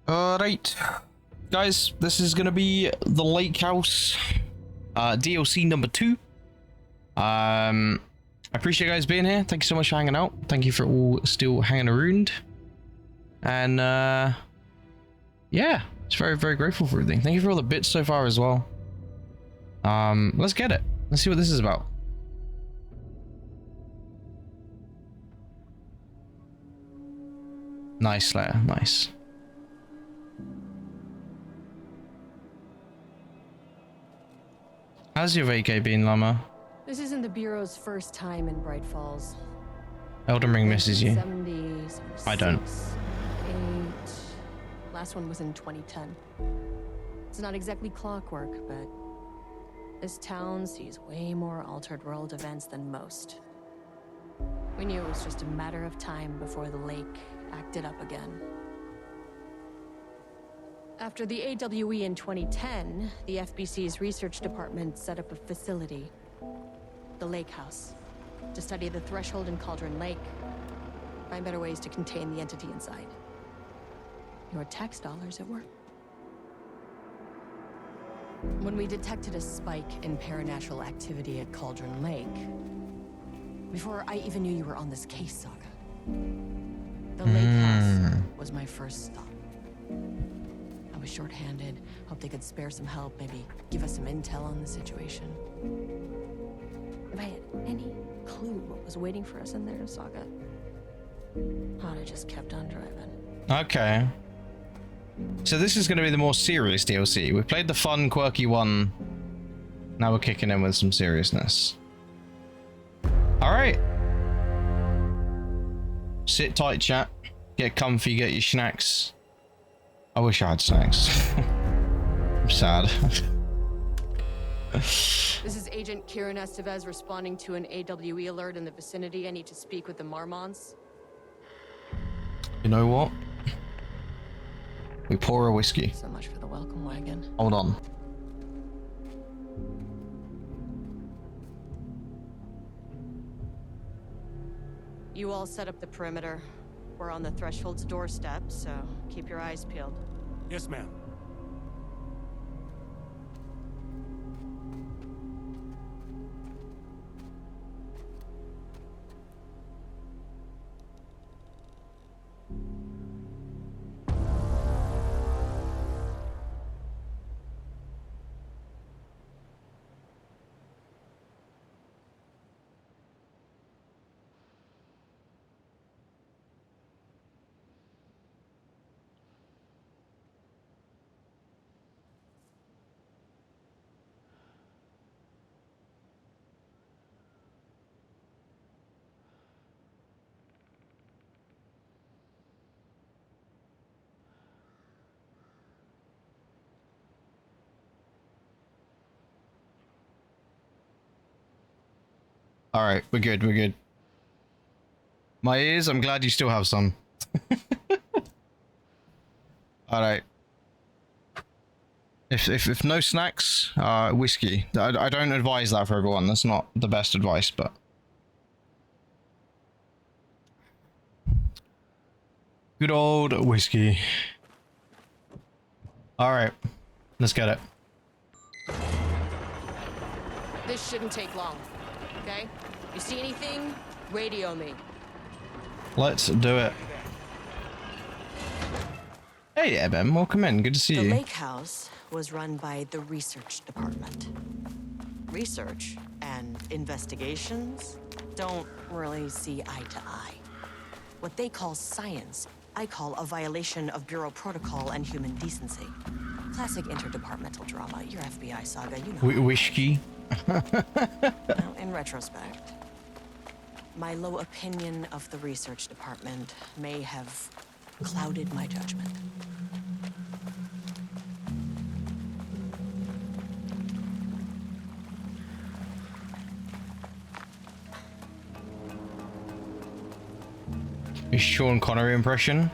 Alright, guys, this is gonna be the Lake House DLC number 2. I appreciate you guys being here. Thank you so much for hanging out. Thank you for all still hanging around. And yeah, it's very grateful for everything. Thank you for all the bits so far as well. Let's get it. Let's see what this is about. Nice, Slayer. Nice. How's your vacay been, Llama? This isn't the Bureau's first time in Bright Falls. Elden Ring misses you. 70s, I don't. 8. Last one was in 2010. It's not exactly clockwork, but this town sees way more altered world events than most. We knew it was just a matter of time before the lake acted up again. After the AWE in 2010, the FBC's research department set up a facility, the Lake House, to study the threshold in Cauldron Lake, find better ways to contain the entity inside. Your tax dollars at work. When we detected a spike in paranatural activity at Cauldron Lake, before I even knew you were on this case, Saga, the Lake House was my first stop. I was short-handed, hoped they could spare some help, maybe give us some intel on the situation. If I had any clue what was waiting for us in there, Saga, I'd have just kept on driving. Okay. So this is going to be the more serious DLC. We played the fun, quirky one. Now we're kicking in with some seriousness. Alright. Sit tight, chat. Get comfy, get your snacks. I wish I had snacks. I'm sad. This is Agent Kiran Estevez responding to an AWE alert in the vicinity. I need to speak with the Mormonts. You know what? We pour a whiskey. So much for the welcome wagon. Hold on. You all set up the perimeter. We're on the threshold's doorstep, so keep your eyes peeled. Yes, ma'am. All right, we're good. We're good. My ears, I'm glad you still have some. All right. If no snacks, whiskey. I don't advise that for everyone. That's not the best advice, but good old whiskey. All right, let's get it. This shouldn't take long, okay? You see anything, radio me. Let's do it. Hey there, Ben. Welcome in. Good to see you. The Lake House was run by the research department. Research and investigations don't really see eye to eye. What they call science, I call a violation of Bureau protocol and human decency. Classic interdepartmental drama. Your FBI saga, you know. Whiskey. Well, in retrospect, my low opinion of the research department may have clouded my judgment. Your Sean Connery impression.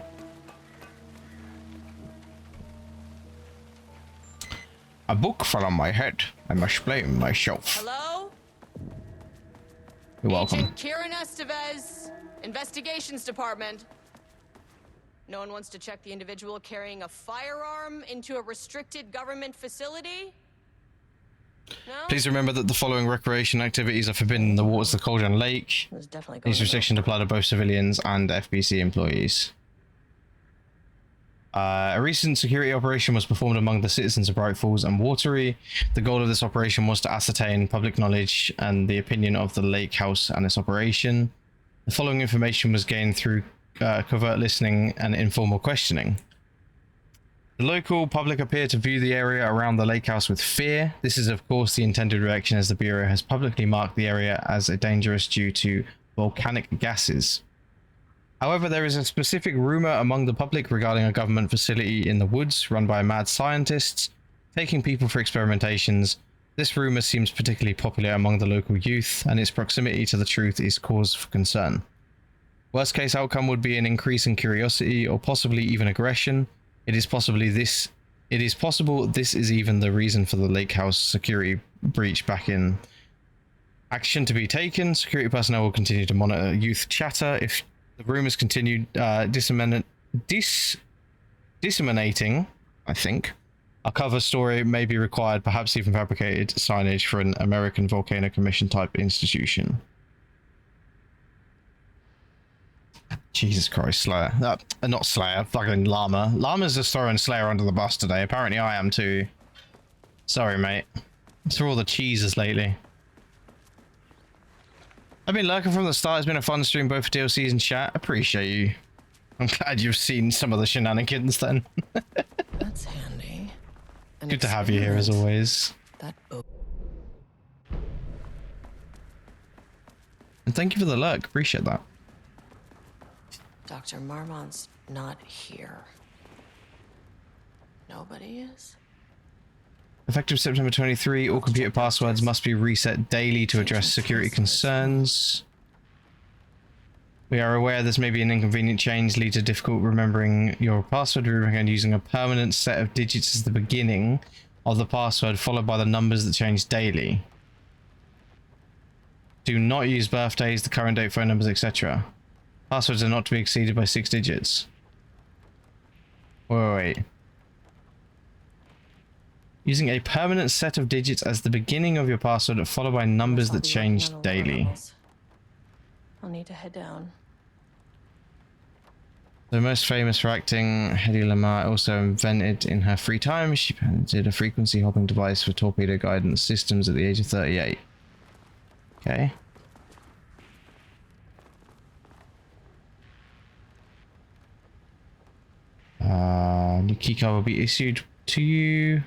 A book fell on my head. I must blame myself. Hello? You're welcome. Agent Kiran Estevez, Investigations Department. No one wants to check the individual carrying a firearm into a restricted government facility? No? Please remember that the following recreation activities are forbidden in the waters of the Cauldron Lake. These restrictions apply to both civilians and FBC employees. A recent security operation was performed among the citizens of Bright Falls and Watery. The goal of this operation was to ascertain public knowledge and the opinion of the lake house and its operation. The following information was gained through covert listening and informal questioning. The local public appear to view the area around the lake house with fear. This is of course the intended reaction, as the Bureau has publicly marked the area as dangerous due to volcanic gases. However, there is a specific rumor among the public regarding a government facility in the woods run by mad scientists taking people for experimentations. This rumor seems particularly popular among the local youth, and its proximity to the truth is cause for concern. Worst case outcome would be an increase in curiosity or possibly even aggression. It is possible this is even the reason for the lake house security breach back in. Action to be taken. Security personnel will continue to monitor youth chatter. If the rumors continue disseminating, I think, a cover story may be required, perhaps even fabricated signage for an American Volcano Commission type institution. Jesus Christ, Slayer. Not Slayer, fucking Llama. Llama's just throwing Slayer under the bus today. Apparently I am too. Sorry, mate. It's for all the cheeses lately. I've been lurking from the start. It's been a fun stream, both for DLCs and chat. Appreciate you. I'm glad you've seen some of the shenanigans then. That's handy. Good to have you here as always. And thank you for the lurk. Appreciate that. Dr. Mormont's not here. Nobody is? Effective September 23, all computer passwords must be reset daily to address security concerns. We are aware this may be an inconvenient change, lead to difficult remembering your password. We recommend using a permanent set of digits as the beginning of the password, followed by the numbers that change daily. Do not use birthdays, the current date, phone numbers, etc. Passwords are not to be exceeded by 6 digits. Wait. Using a permanent set of digits as the beginning of your password, followed by numbers that change daily. I'll need to head down. The most famous for acting, Hedy Lamarr also invented in her free time. She patented a frequency hopping device for torpedo guidance systems at the age of 38. Okay. New keycard will be issued to you.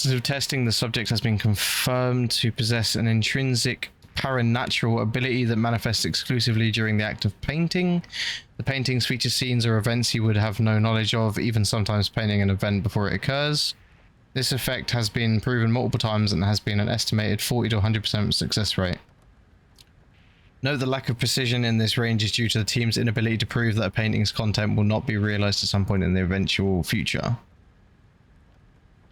Of testing, the subject has been confirmed to possess an intrinsic paranatural ability that manifests exclusively during the act of painting. The paintings feature scenes or events he would have no knowledge of, even sometimes painting an event before it occurs. This effect has been proven multiple times and has been an estimated 40 to 100% success rate. Note the lack of precision in this range is due to the team's inability to prove that a painting's content will not be realized at some point in the eventual future.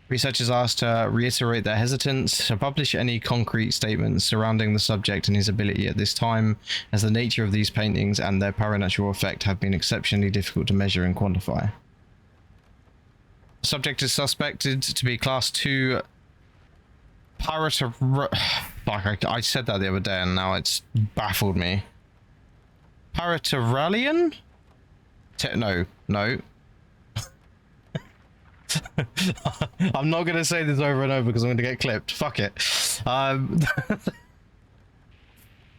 Researchers asked to reiterate their hesitance to publish any concrete statements surrounding the subject and his ability at this time, as the nature of these paintings and their paranatural effect have been exceptionally difficult to measure and quantify. The subject is suspected to be Class 2 Fuck, I said that the other day and now it's baffled me. Parateralian? No. I'm not going to say this over and over because I'm going to get clipped. Fuck it.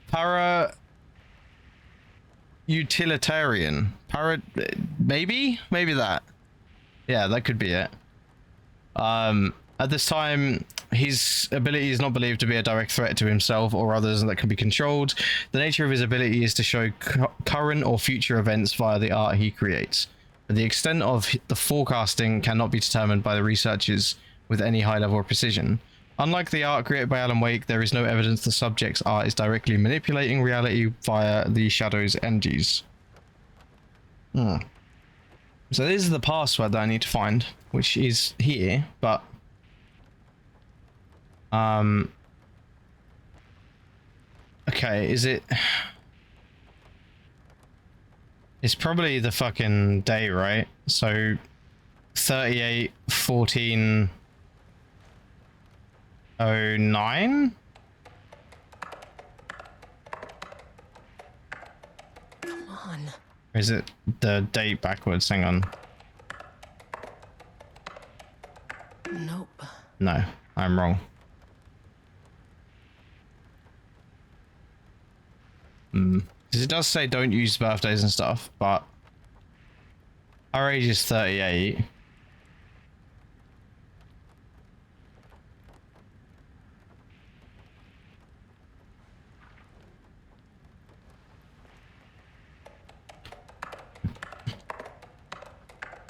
Para-utilitarian. Maybe that. Yeah, that could be it. At this time, his ability is not believed to be a direct threat to himself or others that can be controlled. The nature of his ability is to show current or future events via the art he creates. The extent of the forecasting cannot be determined by the researchers with any high level of precision. Unlike the art created by Alan Wake, there is no evidence the subject's art is directly manipulating reality via the shadow's energies. So this is the password that I need to find, which is here, but Okay, is it? It's probably the fucking day, right? So 38 14 09. Come on. Or is it the date backwards? Hang on. Nope. No, I'm wrong. Because it does say don't use birthdays and stuff, but our age is 38.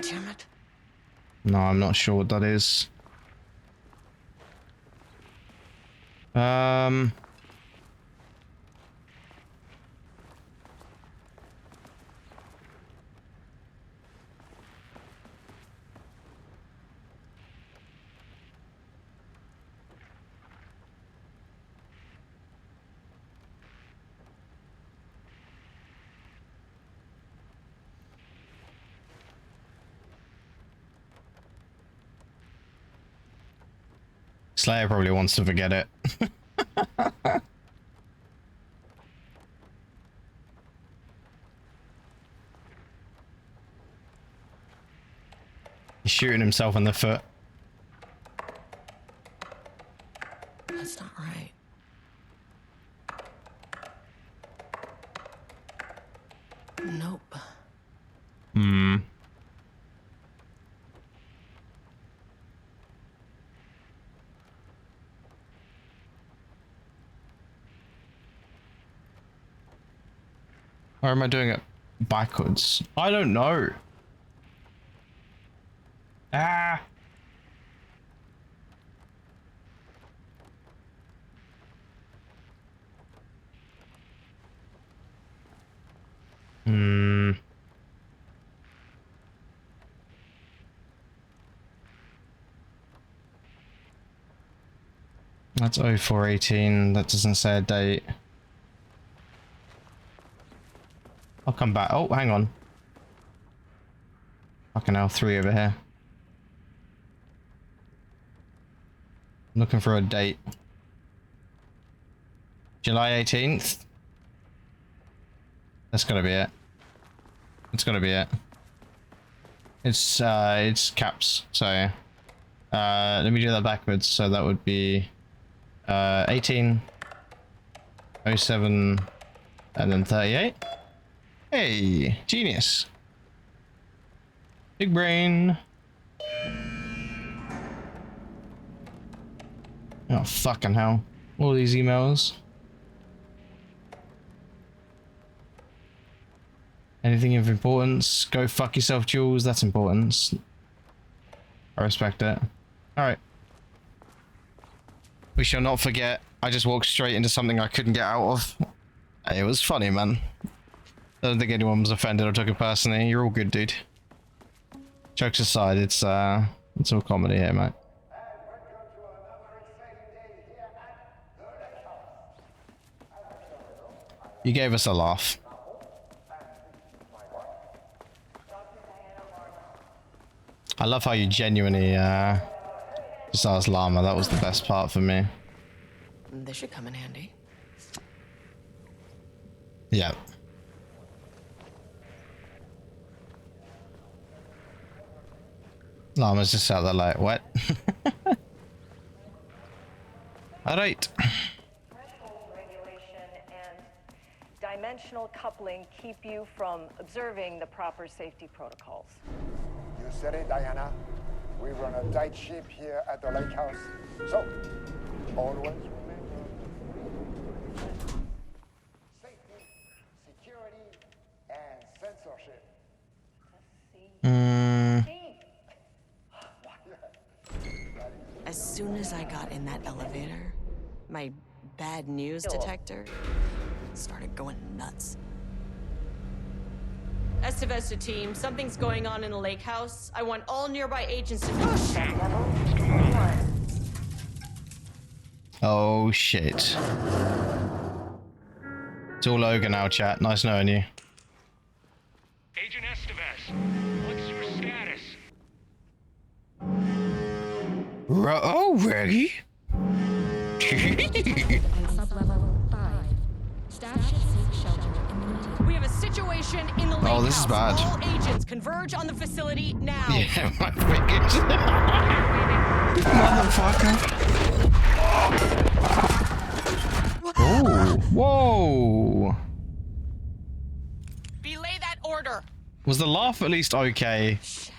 Damn it. No, I'm not sure what that is. Slayer probably wants to forget it. He's shooting himself in the foot. That's not right. Nope. Or am I doing it backwards? I don't know. Ah. That's 0418. That doesn't say a date. I'll come back. Oh, hang on. Fucking hell, 3 over here. I'm looking for a date. July 18th. That's gotta be it. It's gotta be it. It's caps, so let me do that backwards. So that would be 18, 07, and then 38. Hey, genius. Big brain. Oh, fucking hell. All these emails. Anything of importance? Go fuck yourself, Jules. That's importance. I respect it. Alright. We shall not forget. I just walked straight into something I couldn't get out of. It was funny, man. I don't think anyone was offended or took it personally. You're all good, dude. Jokes aside, it's all comedy here, mate. You gave us a laugh. I love how you genuinely just asked Llama. That was the best part for me. This should come in handy. Yeah. Llama's just out there like, what? Alright. Threshold regulation and dimensional coupling keep you from observing the proper safety protocols. You said it, Diana. We run a tight ship here at the lake house. So, always remember safety, security, and censorship. As soon as I got in that elevator, my bad news detector started going nuts. Estevez to team, something's going on in the lake house. I want all nearby agents to... Oh shit. It's all Logan now, chat. Nice knowing you. Agent Estevez, what's your status? Oh, Reggie? And sublevel 5. Staff should seek shelter immediately. We have a situation in the lake Oh, this is house. bad. All agents converge on the facility now. Yeah, my fingers. Motherfucker. Oh, whoa. Belay that order. Was the laugh at least okay? Shit.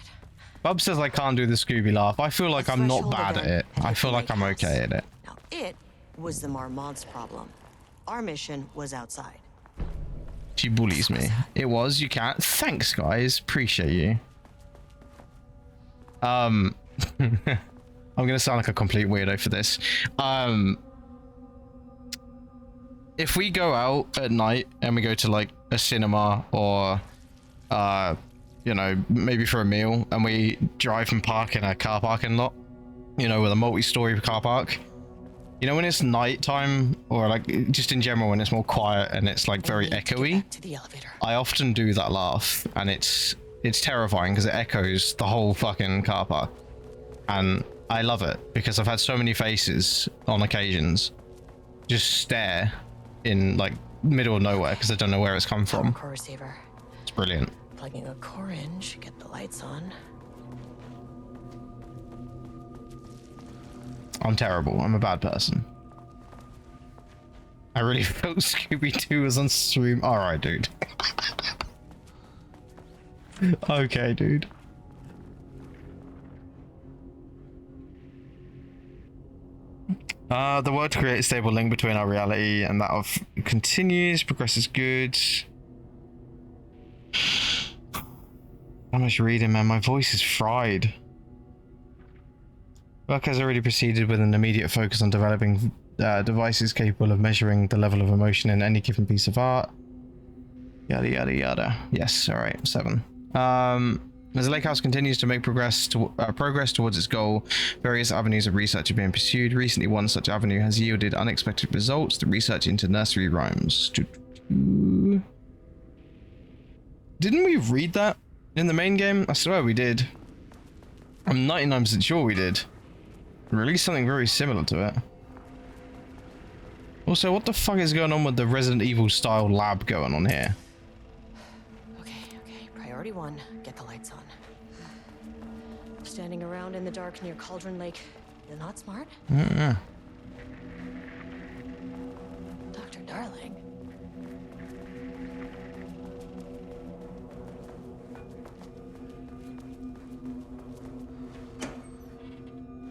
Bub says I can't do the Scooby laugh. I feel like I'm not Threshold bad at event it. I at feel the like I'm lake okay house. at it. Now, it was the Marmont's problem. Our mission was outside. She bullies me. It was, you can't. Thanks, guys. Appreciate you. I'm gonna sound like a complete weirdo for this. If we go out at night and we go to like a cinema or you know, maybe for a meal, and we drive and park in a car parking lot, you know, with a multi-story car park, you know, when it's nighttime or like just in general when it's more quiet and it's like very echoey, To the elevator. I often do that laugh, and it's terrifying because it echoes the whole fucking car park, and I love it because I've had so many faces on occasions just stare in like middle of nowhere because I don't know where it's come from. Core receiver. It's brilliant. Plugging a core in should get the lights on. I'm terrible. I'm a bad person. I really felt Scooby-Doo was on stream. Alright, dude. Okay, dude. The world to create a stable link between our reality and that of continues. Progress is good. How much reading, man? My voice is fried. Work has already proceeded with an immediate focus on developing devices capable of measuring the level of emotion in any given piece of art. Yada yada yada. Yes, alright, 7. As the lake house continues to make progress towards its goal, various avenues of research are being pursued. Recently, one such avenue has yielded unexpected results: the research into nursery rhymes. Didn't we read that in the main game? I swear we did. I'm 99% sure we did. Released something very similar to it. Also, what the fuck is going on with the Resident Evil style lab going on here? Okay. Priority 1, get the lights on. Standing around in the dark near Cauldron Lake, you're not smart? Dr. Darling.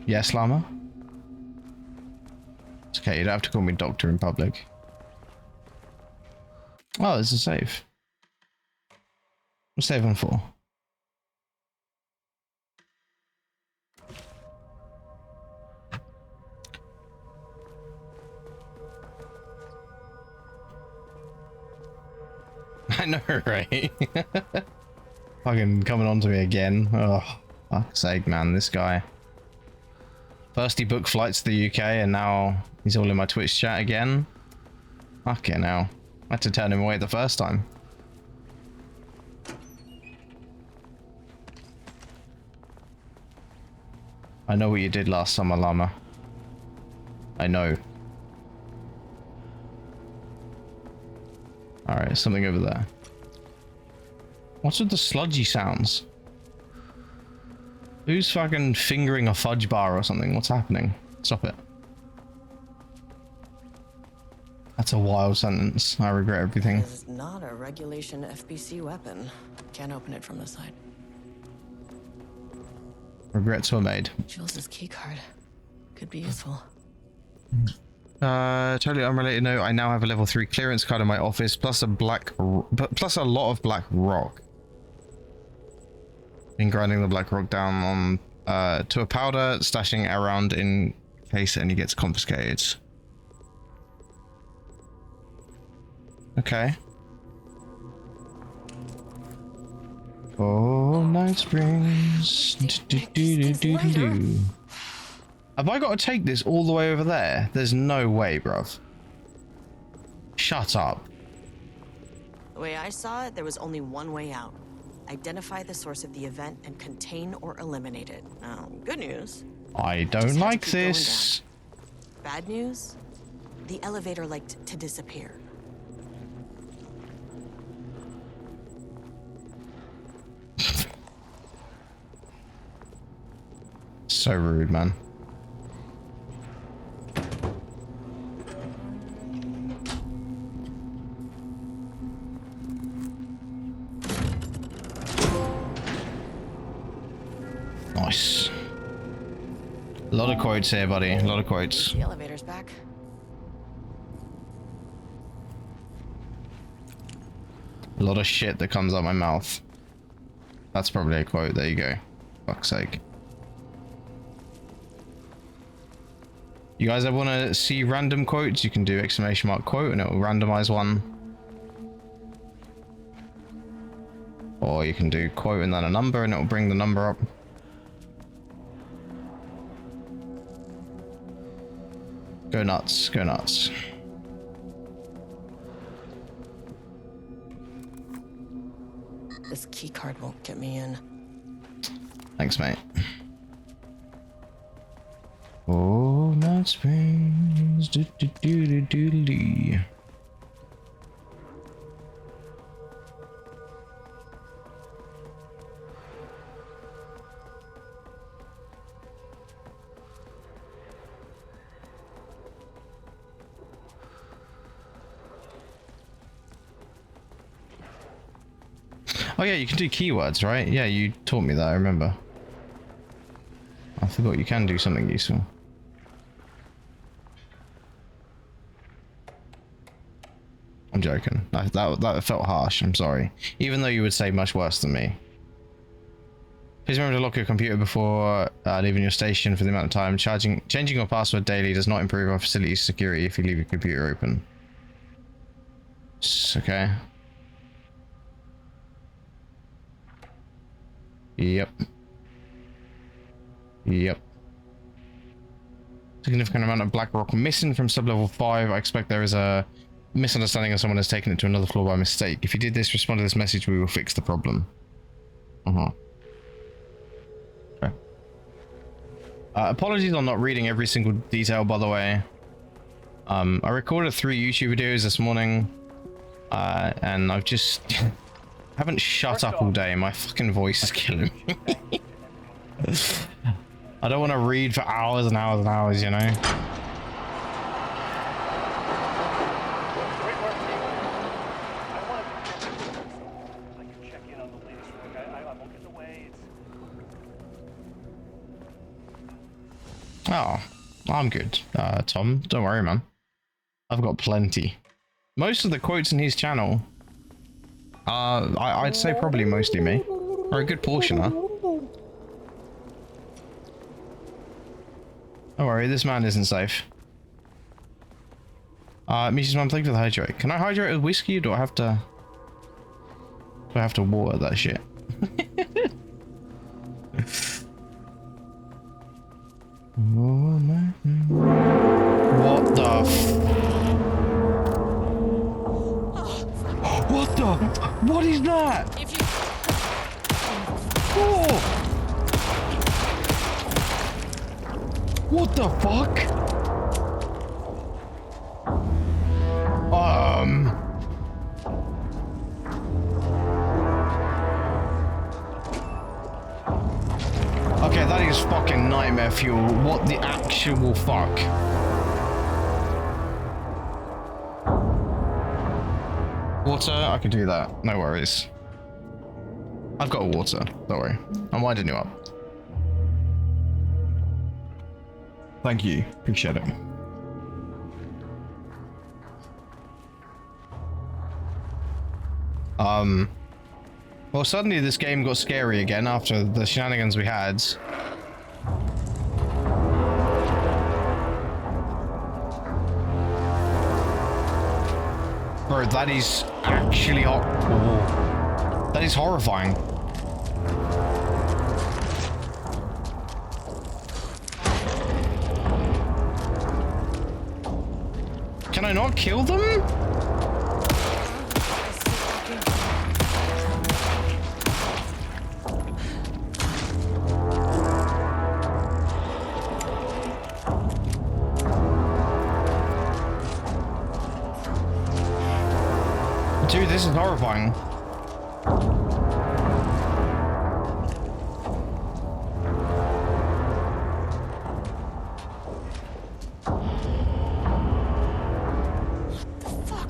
Yes, Llama? It's okay, you don't have to call me doctor in public. Oh, there's a save. What's save on for? I know, right? Fucking coming on to me again. Oh, fuck's sake, man, this guy. First he booked flights to the UK and now he's all in my Twitch chat again. Fucking hell. I had to turn him away the first time. I know what you did last summer, Llama. I know. Alright, something over there. What's with the sludgy sounds? Who's fucking fingering a fudge bar or something? What's happening? Stop it. That's a wild sentence. I regret everything. This is not a regulation FBC weapon. Can't open it from the side. Regrets were made. Jules's keycard could be useful. Totally unrelated note. I now have a level 3 clearance card in my office, plus a plus a lot of black rock. Been grinding the black rock down on to a powder, stashing around in case any gets confiscated. Okay. Oh, night springs. Do, do, do, do, do, do. Have I got to take this all the way over there? There's no way, bruv. Shut up. The way I saw it, there was only one way out. Identify the source of the event and contain or eliminate it. Now, good news. I just don't had to like keep going this. down. Bad news? The elevator liked to disappear. So rude, man. Nice. A lot of quotes here, buddy. A lot of quotes. The elevator's back. A lot of shit that comes out my mouth. That's probably a quote. There you go. Fuck's sake. You guys ever want to see random quotes? You can do exclamation mark quote and it will randomize one. Or you can do quote and then a number and it will bring the number up. Go nuts, go nuts. This key card won't get me in. Thanks, mate. Oh, night springs. Do do do do do do. Oh yeah, you can do keywords, right? Yeah, you taught me that, I remember. I forgot you can do something useful. I'm joking. That felt harsh, I'm sorry. Even though you would say much worse than me. Please remember to lock your computer before leaving your station for the amount of time. Changing your password daily does not improve our facility's security if you leave your computer open. Okay. Yep. Yep. Significant amount of black rock missing from sublevel 5. I expect there is a misunderstanding of someone has taken it to another floor by mistake. If you did this, respond to this message, we will fix the problem. Okay. Apologies on not reading every single detail, by the way. I recorded 3 YouTube videos this morning. And I've just... haven't shut up all day. My fucking voice is killing me. I don't want to read for hours and hours and hours, you know? Oh, I'm good, Tom. Don't worry, man. I've got plenty. Most of the quotes in his channel, I'd say probably mostly me, or a good portion, huh? Don't worry, this man isn't safe. Mrs. Mum, thank you for the hydrate. Can I hydrate with whiskey, or do I have to... water that shit? What the What the? What is that? Oh! What the fuck? Okay, that is fucking nightmare fuel. What the actual fuck? Water? I can do that. No worries. I've got water. Don't worry. I'm winding you up. Thank you. Appreciate it. Well, suddenly this game got scary again after the shenanigans we had. Bro, that is actually that is horrifying. Can I not kill them? Dude, this is horrifying.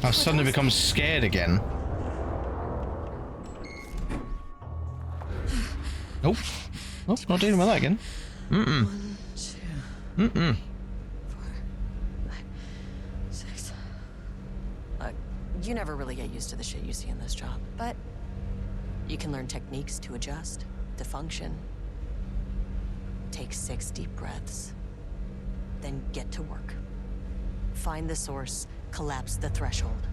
I've suddenly become scared again. Nope. Nope, not dealing with that again. Mm-mm. 1, 2, Mm-mm. 4, 5, 6. Look, you never really get used to the shit you see in this job, but you can learn techniques to adjust, to function. Take 6 deep breaths, then get to work. Find the source, collapse the threshold.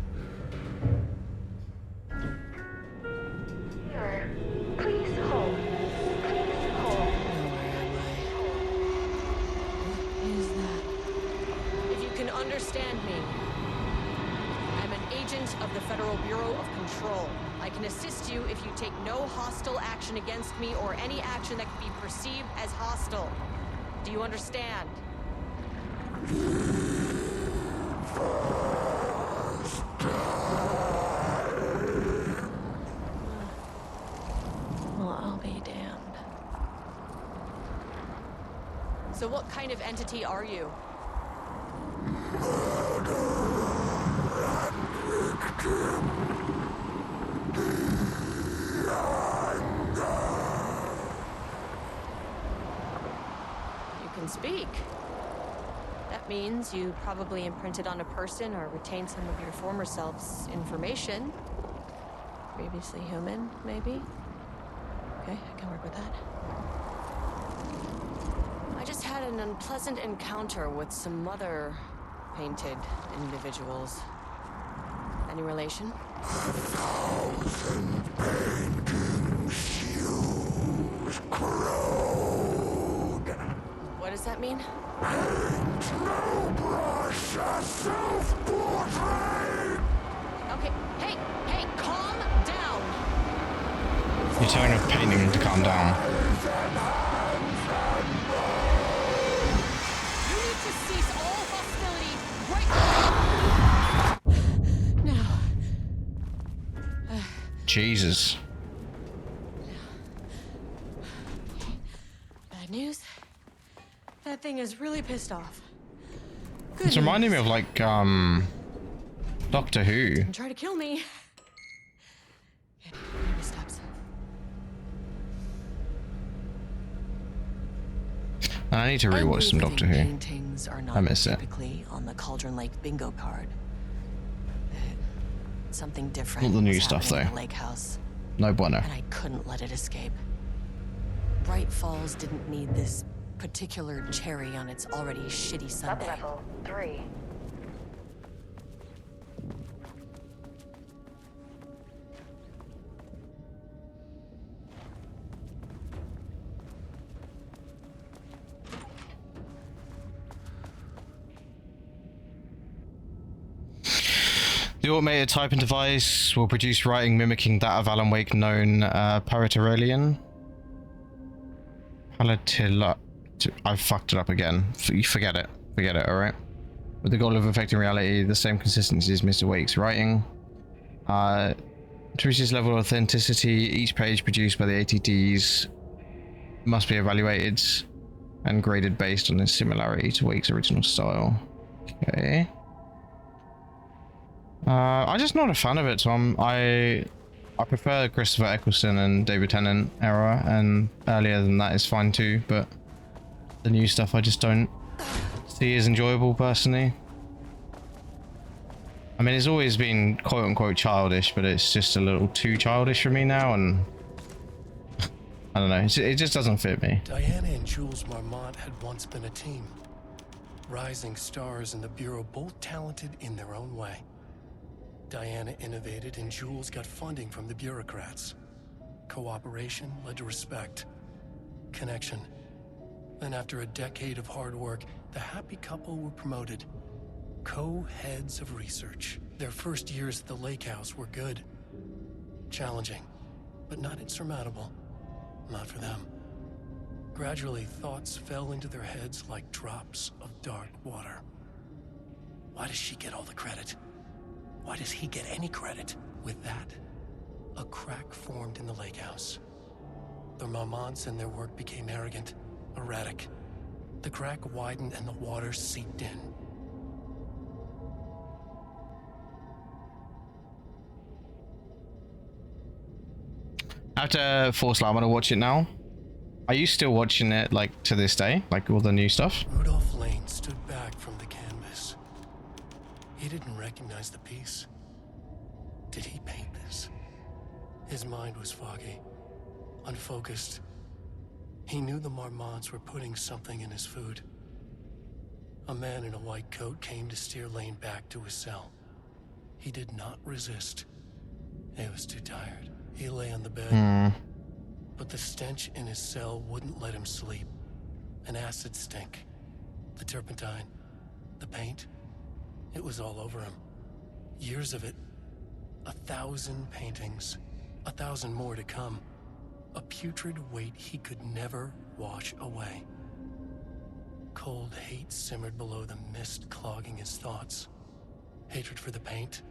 Sir, please hold. Please hold. Where am I? What is that? If you can understand me, I'm an agent of the Federal Bureau of Control. I can assist you if you take no hostile action against me or any action that can be perceived as hostile. Do you understand? Well, I'll be damned. So what kind of entity are you? You can speak. That means you probably imprinted on a person or retained some of your former self's information. Previously human, maybe? Okay, I can work with that. I just had an unpleasant encounter with some other painted individuals. Any relation? 1,000 paintings used corrode. What does that mean? Paint no brush, a self-portrait. Okay, hey, calm down! You're telling a painting to calm down. You need to cease all hostility right now! Jesus. Bad news? That thing is really pissed off. Good It's reminding me news. of like Doctor Who. Don't try to kill me. Okay, baby steps. And I need to rewatch some Any Doctor living Who. Paintings are I not miss it. typically on the Cauldron Lake bingo card. Something different. Not the new was stuff, happening in though. the lake house, No bueno. and I couldn't let it escape. Bright Falls didn't need this particular cherry on its already shitty Sunday. Sublevel 3. The automated typing device will produce writing mimicking that of Alan Wake known Parateralian. Palatilla. I fucked it up again. Forget it. Forget it, alright? With the goal of affecting reality, the same consistency as Mr. Wake's writing. To reach this level of authenticity, each page produced by the ATDs must be evaluated and graded based on its similarity to Wake's original style. Okay. I'm just not a fan of it, Tom. I prefer Christopher Eccleston and David Tennant era, and earlier than that is fine too, but the new stuff I just don't see as enjoyable personally. I mean, it's always been quote unquote childish, but it's just a little too childish for me now, and I don't know, it just doesn't fit me. Diana and Jules Mormont had once been a team. Rising stars in the Bureau, both talented in their own way. Diana innovated and Jules got funding from the bureaucrats. Cooperation led to respect. Connection. Then after a decade of hard work, the happy couple were promoted. Co-heads of research. Their first years at the lake house were good. Challenging, but not insurmountable. Not for them. Gradually, thoughts fell into their heads like drops of dark water. Why does she get all the credit? Why does he get any credit? With that, a crack formed in the lake house. The Mormonts and their work became arrogant, erratic. The crack widened and the water seeped in. I have to force I'm gonna watch it now. Are you still watching it like to this day? Like all the new stuff? Rudolph Lane stood back from the canvas. He didn't recognize the piece. Did he paint this? His mind was foggy, unfocused. He knew the Mormonts were putting something in his food. A man in a white coat came to steer Lane back to his cell. He did not resist. He was too tired. He lay on the bed, but the stench in his cell wouldn't let him sleep. An acid stink. The turpentine. The paint. It was all over him. Years of it. 1,000 paintings. 1,000 more to come. A putrid weight he could never wash away. Cold hate simmered below the mist clogging his thoughts. Hatred for the paint.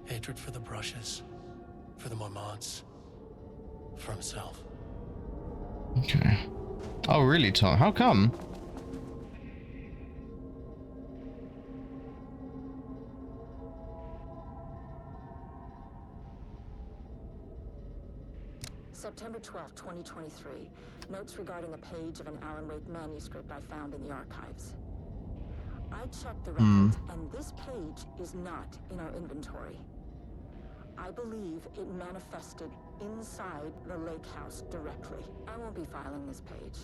Hatred for the brushes. For the Mormonts. For himself. Okay. Oh, really, Tom? How come? September 12, 2023. Notes regarding a page of an Alan Wake manuscript I found in the archives. I checked the records, and this page is not in our inventory. I believe it manifested inside the lake house directly. I won't be filing this page.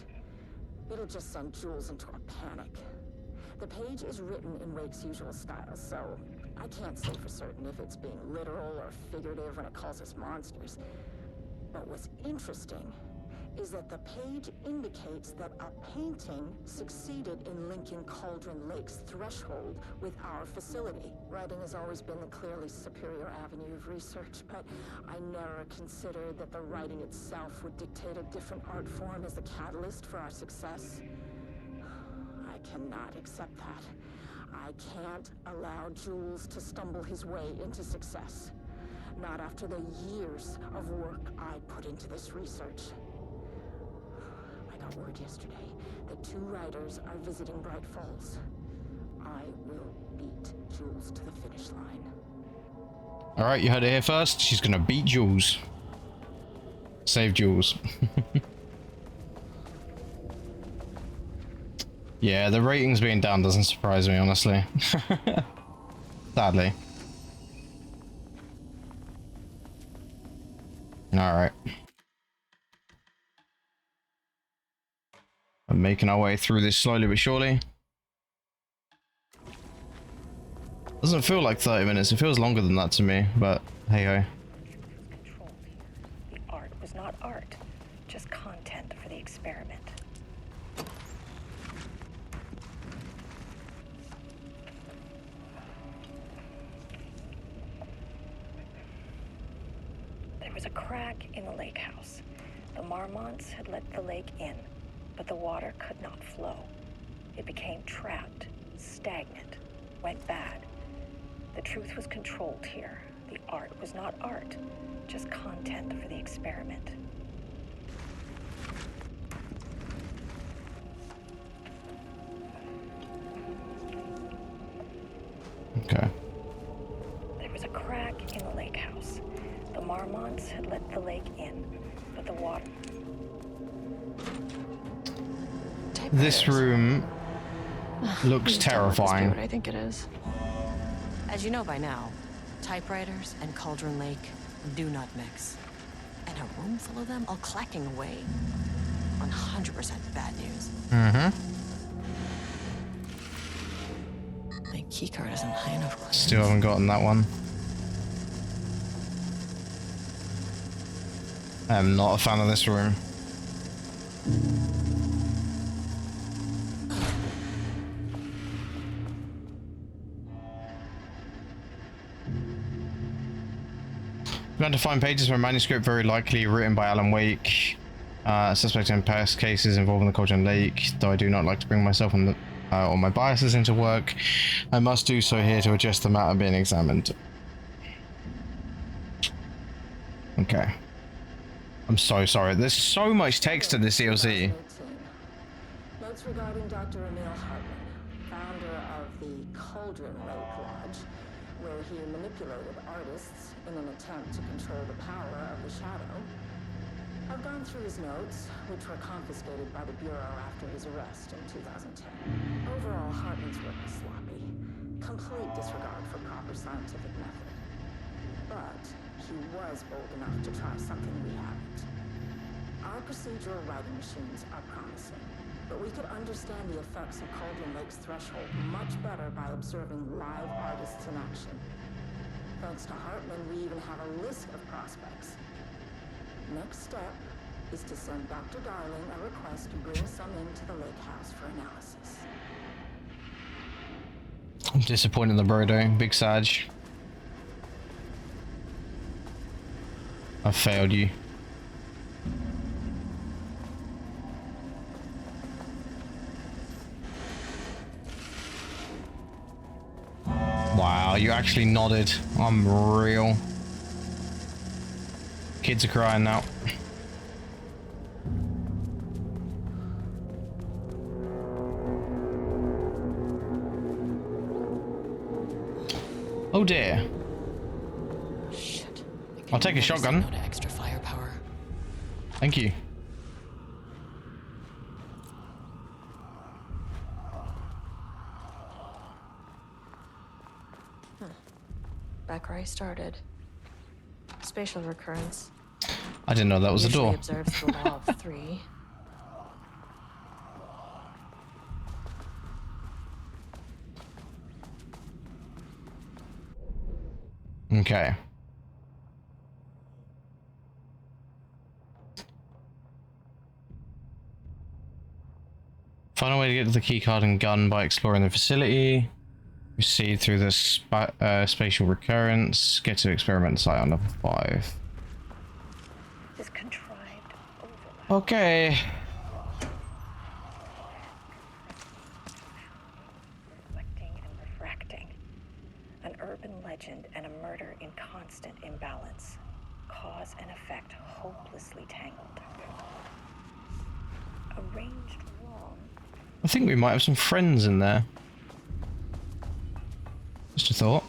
It'll just send Jules into a panic. The page is written in Wake's usual style, so I can't say for certain if it's being literal or figurative when it calls us monsters. But what's interesting is that the page indicates that a painting succeeded in linking Cauldron Lake's threshold with our facility. Writing has always been the clearly superior avenue of research, but I never considered that the writing itself would dictate a different art form as the catalyst for our success. I cannot accept that. I can't allow Jules to stumble his way into success. Not after the years of work I put into this research. I got word yesterday that 2 writers are visiting Bright Falls. I will beat Jules to the finish line. Alright, you heard it here first. She's gonna beat Jules. Save Jules. Yeah, the ratings being down doesn't surprise me, honestly. Sadly. Alright. I'm making our way through this slowly but surely. Doesn't feel like 30 minutes, it feels longer than that to me, but hey ho. Controlled. The art was not art, just content for the experiment. There was a crack in the lake house. The Mormonts had let the lake in, but the water could not flow. It became trapped, stagnant, went bad. The truth was controlled here. The art was not art, just content for the experiment. Okay. There was a crack in the lake house. The Mormonts had let the lake in, but the water... This room looks terrifying. What I think it is. As you know by now, typewriters and Cauldron Lake do not mix. And a room full of them all clacking away. 100% bad news. My keycard isn't high enough. Clearance. Still haven't gotten that one. I am not a fan of this room. Began to find pages from a manuscript very likely written by Alan Wake, suspect in past cases involving the Cauldron Lake. Though I do not like to bring myself and or my biases into work, I must do so here to address the matter being examined. Okay. I'm so sorry. There's so much text in this DLC. Notes regarding Dr. Emil Hartman, founder of the Cauldron Lake Lodge, where he manipulated artists in an attempt to control the power of the shadow. I've gone through his notes, which were confiscated by the Bureau after his arrest in 2010. Overall, Hartman's work was sloppy. Complete disregard for proper scientific method. But he was bold enough to try something we haven't. Our procedural writing machines are promising, but we could understand the effects of Cauldron Lake's threshold much better by observing live artists in action. Thanks to Hartman, we even have a list of prospects. Next step is to send Dr. Darling a request to bring some into the lake house for analysis. I'm disappointed in the Brodo. Big Sag. I failed you. Wow, you actually nodded. I'm real. Kids are crying now. Oh dear. Shit. I'll take a shotgun. Extra firepower. Thank you. Back where I started. Spatial recurrence. I didn't know that was a door. Observes the law of three. Okay. Find a way to get to the keycard and gun by exploring the facility. Proceed through the spatial recurrence. Get to experiment site on level 5. This contrived overlap. Okay. Reflecting and refracting. An urban legend and a murder in constant imbalance. Cause and effect hopelessly tangled. Arranged wrong. I think we might have some friends in there. Just a thought.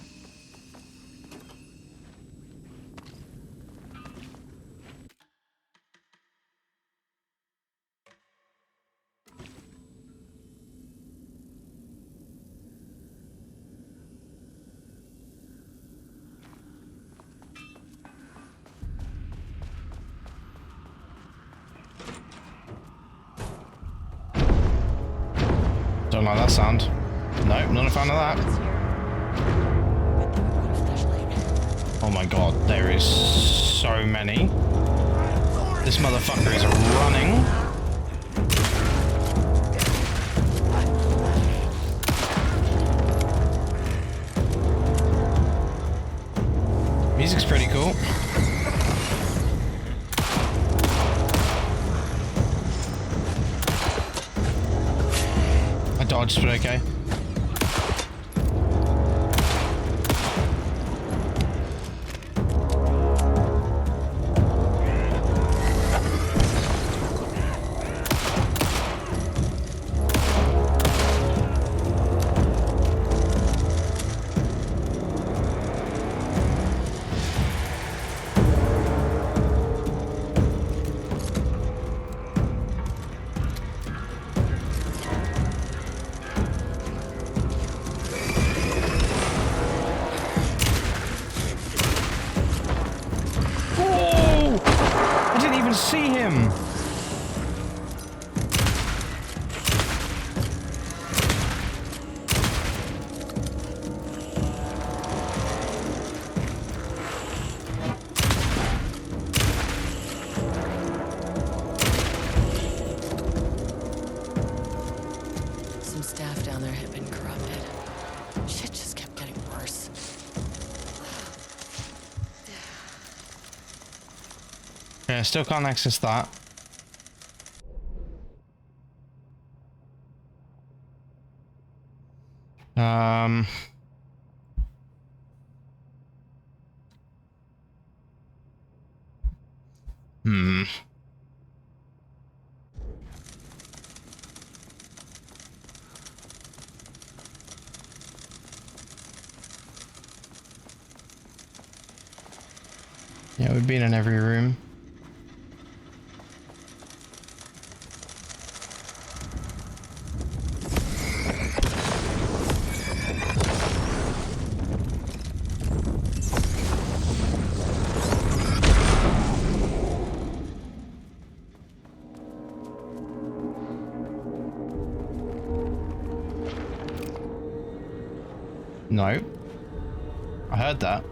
Don't like that sound. Nope, not a fan of that. Oh my god, there is so many. This motherfucker is running. Music's pretty cool. I dodged, but okay. Yeah, I still can't access that. Hmm. Yeah, we've been in every room. No. I heard that.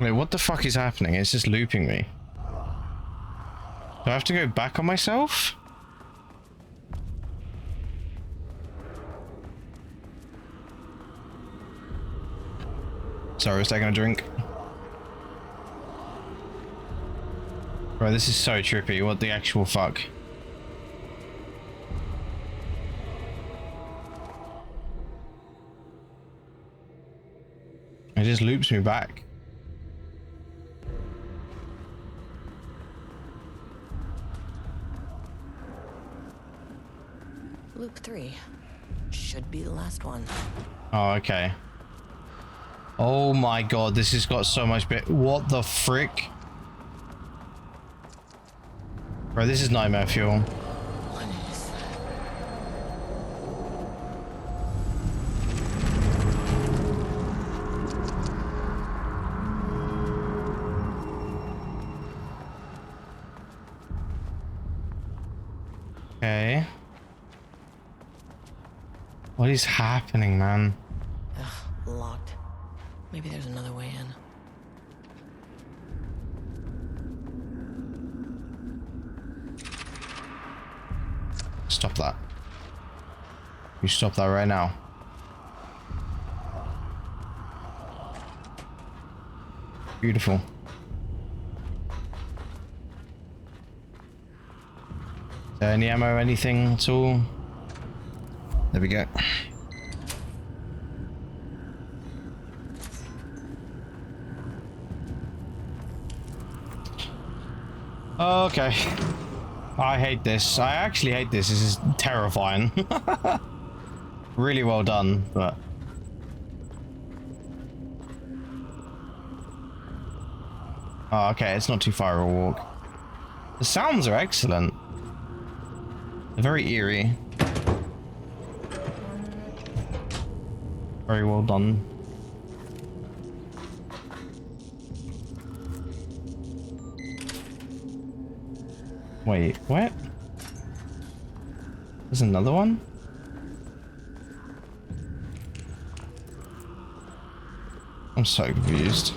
Wait, what the fuck is happening? It's just looping me. Do I have to go back on myself? Sorry, I was taking a drink. Bro, this is so trippy. What the actual fuck? It just loops me back. Loop 3. Should be the last one. Oh, okay. Oh my god, this has got so much bit. What the frick? Bro, this is nightmare fuel. What is that? Okay. What is happening, man? Ugh, locked. Maybe there's another way in. Stop that. You stop that right now. Beautiful. Is there any ammo, anything at all? There we go. Okay. I hate this. I actually hate this. This is terrifying. Really well done, but... Oh, okay. It's not too far of a walk. The sounds are excellent. They're very eerie. Very well done. Wait, what? There's another one? I'm so confused.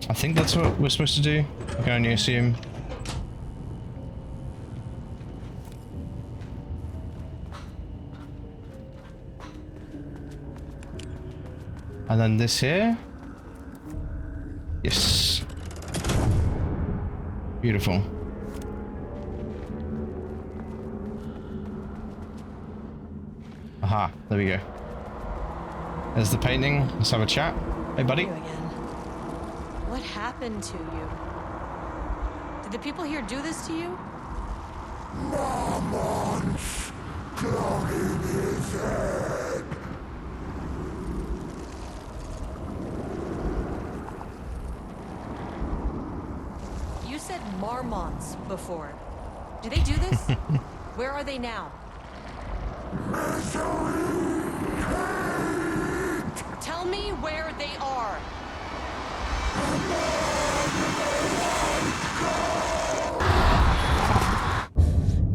I think that's what we're supposed to do. I can only assume. And then this here. Yes. Beautiful. Aha, there we go. There's the painting. Let's have a chat. Hey, buddy. You again. What happened to you? Did the people here do this to you? Mormont's cloning his head. You said Marmonts before. Do they do this? Where are they now? Tell me where they are.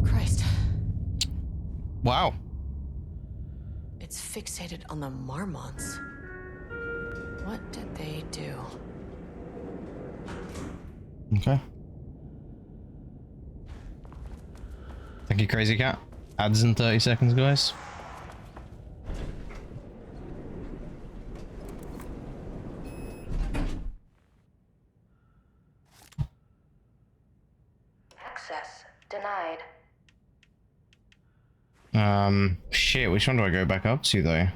Christ. Wow. fixated on the Marmonts. What did they do? Okay. Thank you, Crazy Cat. Ads in 30 seconds, guys. Access denied. Shit, which one do I go back up to, though?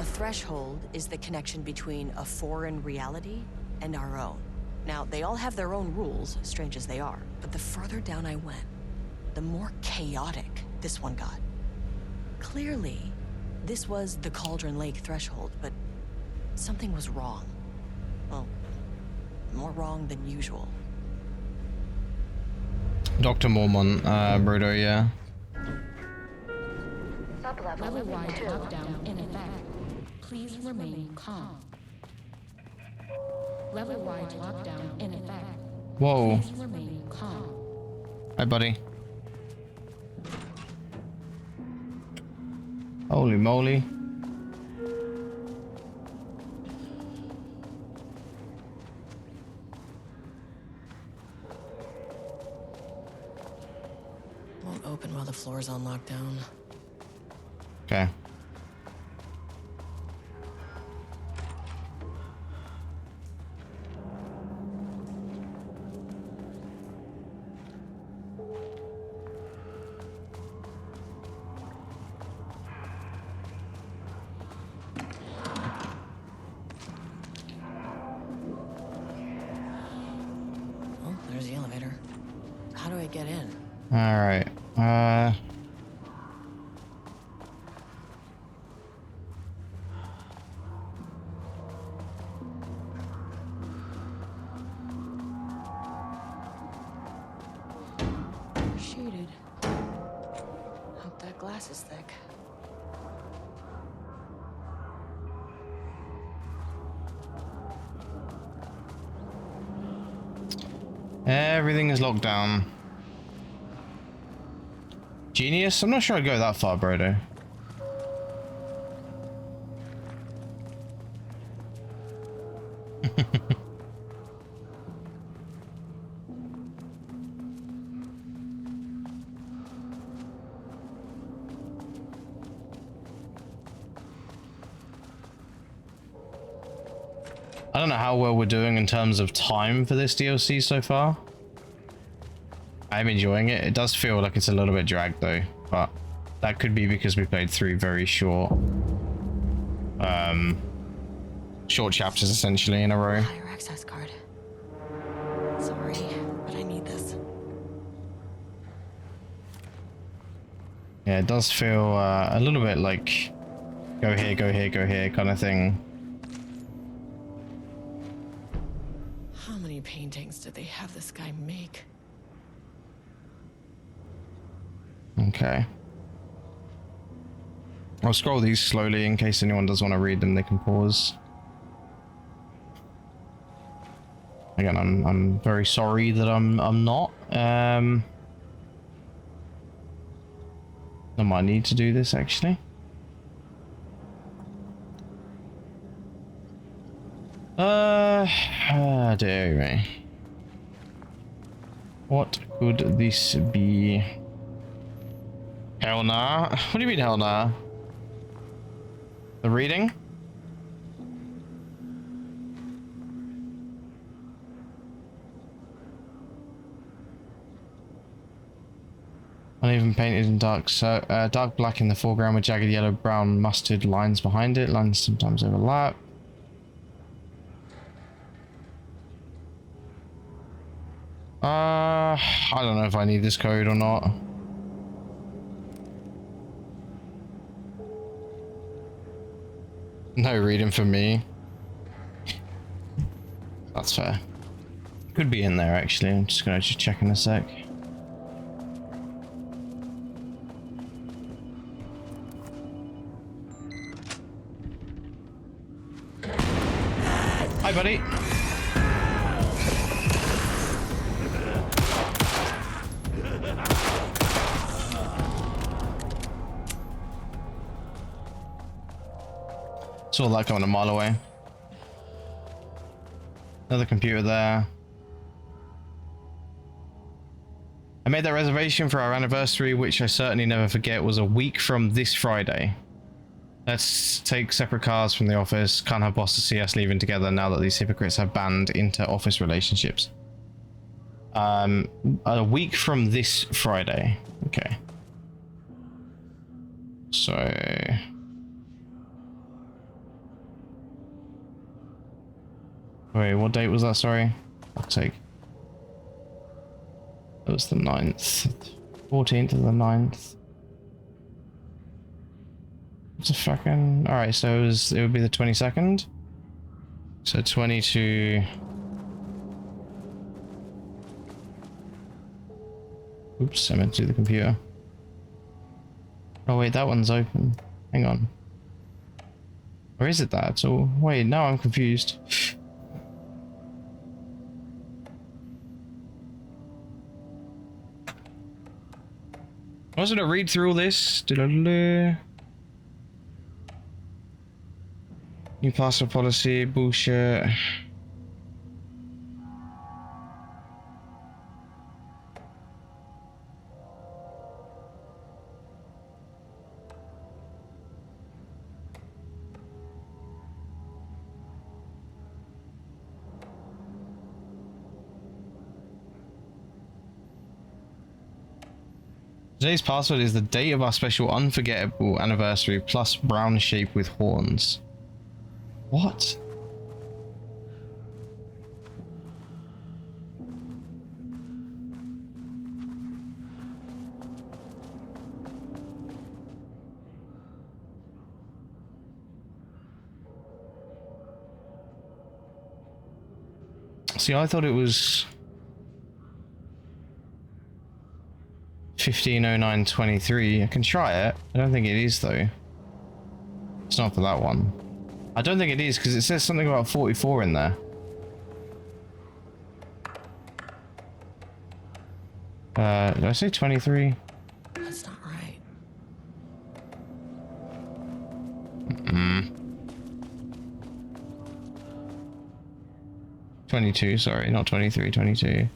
A threshold is the connection between a foreign reality and our own. Now, they all have their own rules, strange as they are, but the further down I went, the more chaotic this one got. Clearly, this was the Cauldron Lake threshold, but something was wrong. Well, more wrong than usual. Dr. Mormont, Brodo, yeah. Level-wide lockdown in effect. Please remain calm. Level-wide lockdown in effect. Whoa. Please remain calm. Hi, buddy. Holy moly. Won't open while the floor's on lockdown. Okay. Oh, there's the elevator. How do I get in? All right. Shaded. Hope that glass is thick. Everything is locked down. Genius? I'm not sure I'd go that far, Brodo. I don't know how well we're doing in terms of time for this DLC so far. I'm enjoying it. It does feel like it's a little bit dragged though, but that could be because we played 3 very short chapters essentially in a row. Higher access card. Sorry, but I need this. Yeah, it does feel a little bit like go here, go here, go here kind of thing. How many paintings did they have this guy make? Okay. I'll scroll these slowly in case anyone does want to read them, they can pause. Again, I'm very sorry that I'm not. I might need to do this actually. Dear me. What could this be? Hell nah. What do you mean hell nah? The reading? Uneven painted in dark, so dark black in the foreground with jagged yellow brown mustard lines behind it. Lines sometimes overlap. I don't know if I need this code or not. No reading for me. That's fair. Could be in there actually. I'm just gonna check in a sec. Hi, buddy. Saw that coming a mile away. Another computer there. I made that reservation for our anniversary, which I certainly never forget, was a week from this Friday. Let's take separate cars from the office. Can't have bosses see us leaving together now that these hypocrites have banned inter-office relationships. A week from this Friday. Okay. So... Wait, what date was that? Sorry. I'll take... It was the 9th. 14th of the 9th. It's a fucking... Alright, so it would be the 22nd. So 22... Oops, I meant to do the computer. Oh wait, that one's open. Hang on. Or is it that? So wait, now I'm confused. I was gonna read through all this. New passport policy, bullshit. Today's password is the date of our special unforgettable anniversary plus brown shape with horns. What? See, I thought it was 150923. I can try it. I don't think it is though. It's not for that one. I don't think it is because it says something about 44 in there. Did I say 23? That's not right. 22, sorry, not 23, 22.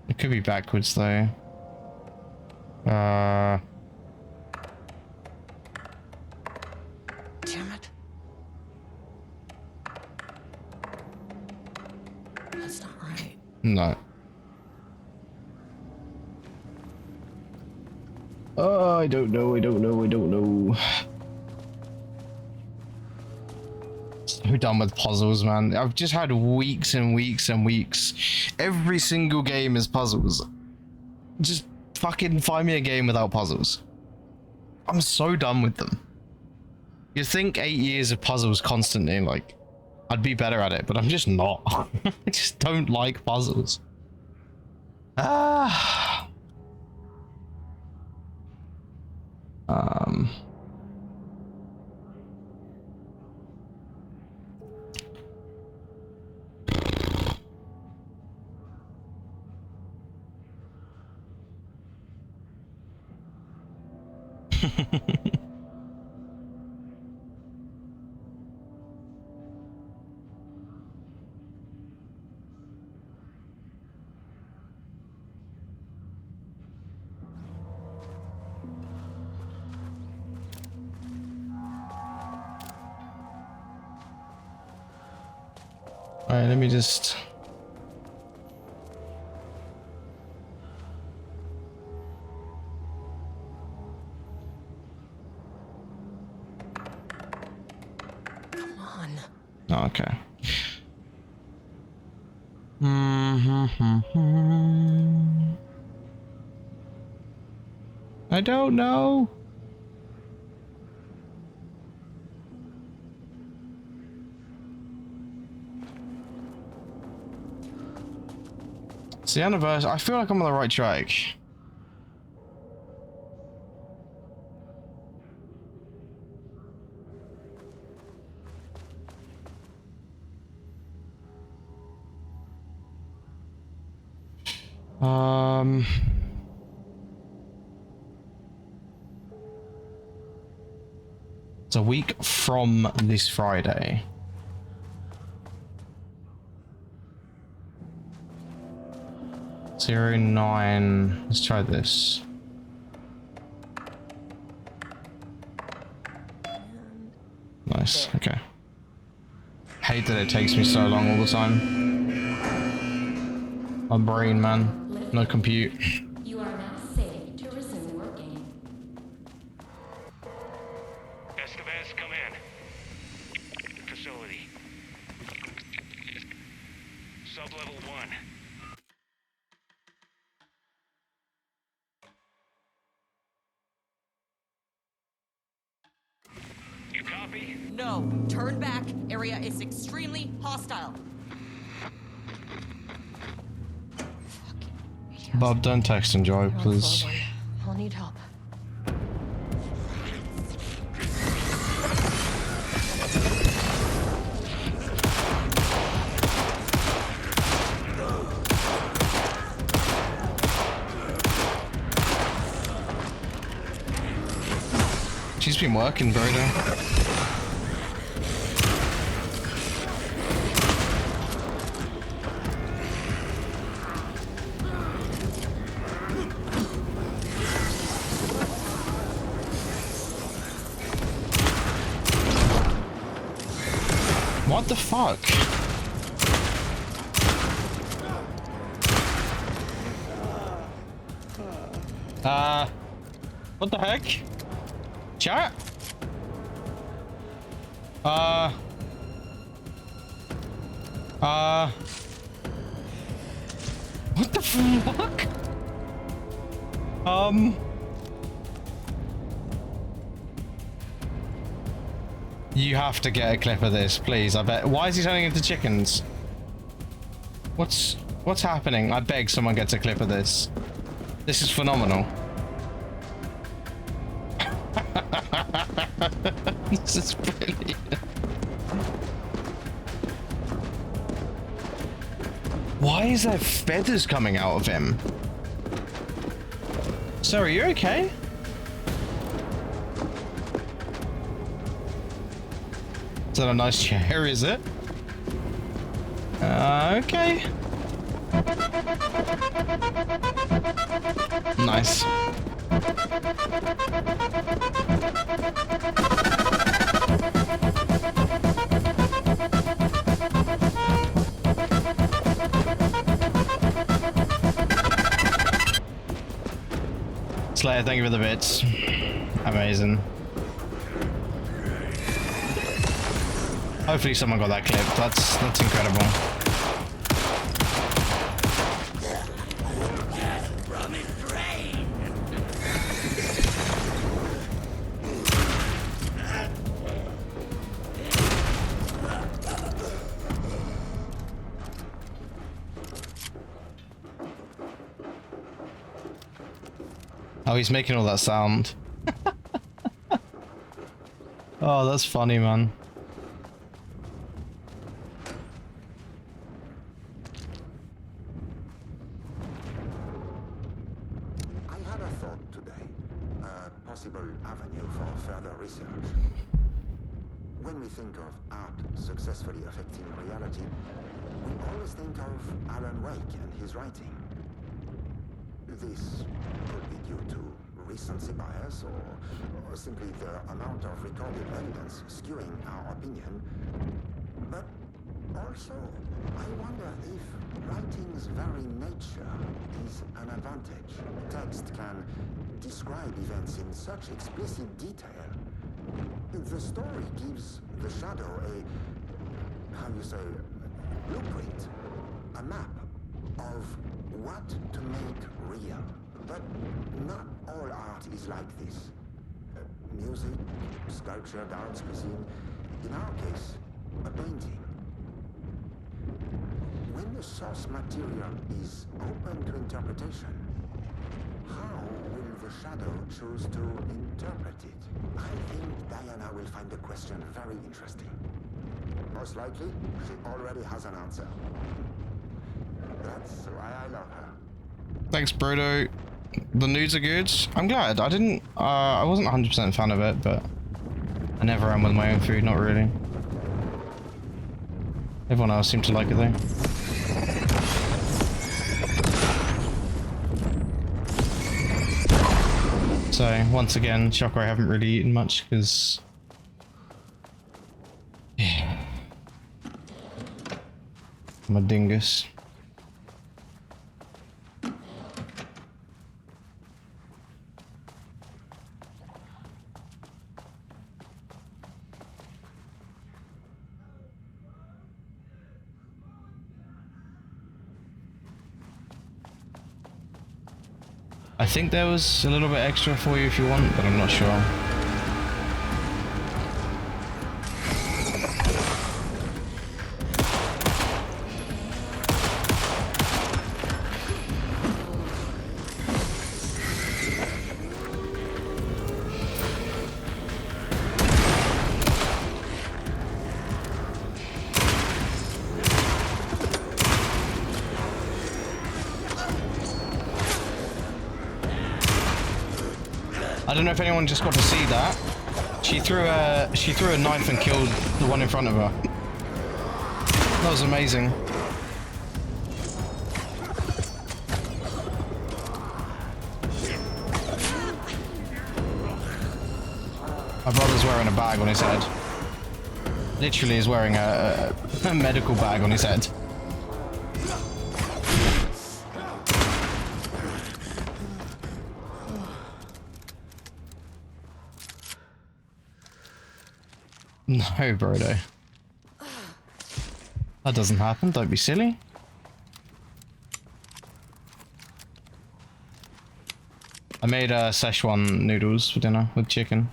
It could be backwards though. Damn it. That's not right. No. Oh, I don't know. So done with puzzles, man. I've just had weeks and weeks and weeks. Every single game is puzzles. Just fucking find me a game without puzzles. I'm so done with them. You'd think 8 years of puzzles constantly, like, I'd be better at it, but I'm just not. I just don't like puzzles. Alright, let me just... Come on. Oh, okay. I don't know. It's the anniversary. I feel like I'm on the right track. It's a week from this Friday. Zero 09. Let's try this. Nice. Okay. Hate that it takes me so long all the time. My brain, man. No compute. You are now safe to resume working. Estevez, come in. Facility. Sub-level 1. You copy? No, turn back. Area is extremely hostile. Bob, don't text and Joy, please. I'll need help. She's been working, Brodo. What the fuck? What the heck? Chat? What the fuck? You have to get a clip of this, please. I bet. Why is he turning into chickens? What's happening? I beg someone gets a clip of this. This is phenomenal. This is brilliant. Why is there feathers coming out of him? Sir, are you okay? Is that a nice chair, is it? Okay. Nice. Slayer, thank you for the bits. Amazing. Hopefully someone got that clip. That's incredible. Oh, he's making all that sound. Oh, that's funny, man. I had a thought today, a possible avenue for further research. When we think of art successfully affecting reality, we always think of Alan Wake and his writing. This could be due to recency bias or simply the amount of recorded evidence skewing our opinion. But also, I wonder if writing's very nature is an advantage. Text can describe events in such explicit detail. The story gives the shadow a, how you say, blueprint, a map of what to make real. But not all art is like this. Music, sculpture, dance, cuisine. In our case, a painting. When the source material is open to interpretation, how will the shadow choose to interpret it? I think Diana will find the question very interesting. Most likely, she already has an answer. That's why I love her. Thanks, Brodo. The nudes are good. I'm glad. I wasn't 100% fan of it, but I never am with my own food, not really. Everyone else seemed to like it though. So, once again, shocker I haven't really eaten much, because... yeah. I'm a dingus. I think there was a little bit extra for you if you want, but I'm not sure. I don't know if anyone just got to see that. She threw a knife and killed the one in front of her. That was amazing. My brother's wearing a bag on his head. Literally is wearing a medical bag on his head. No, Brodo. That doesn't happen, don't be silly. I made Szechuan noodles for dinner with chicken.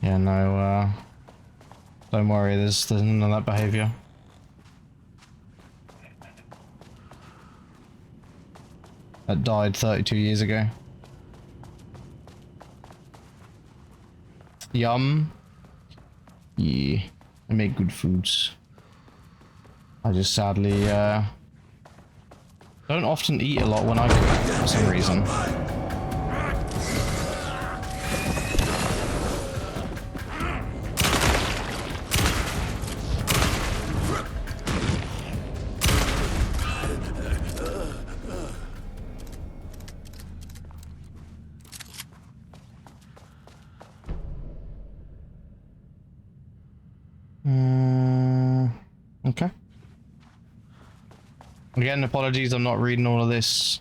Yeah, no, don't worry, there's none of that behavior. That died 32 years ago. Yum. Yeah, I make good foods. I just sadly, don't often eat a lot when I cook for some reason. Okay. Again, apologies, I'm not reading all of this.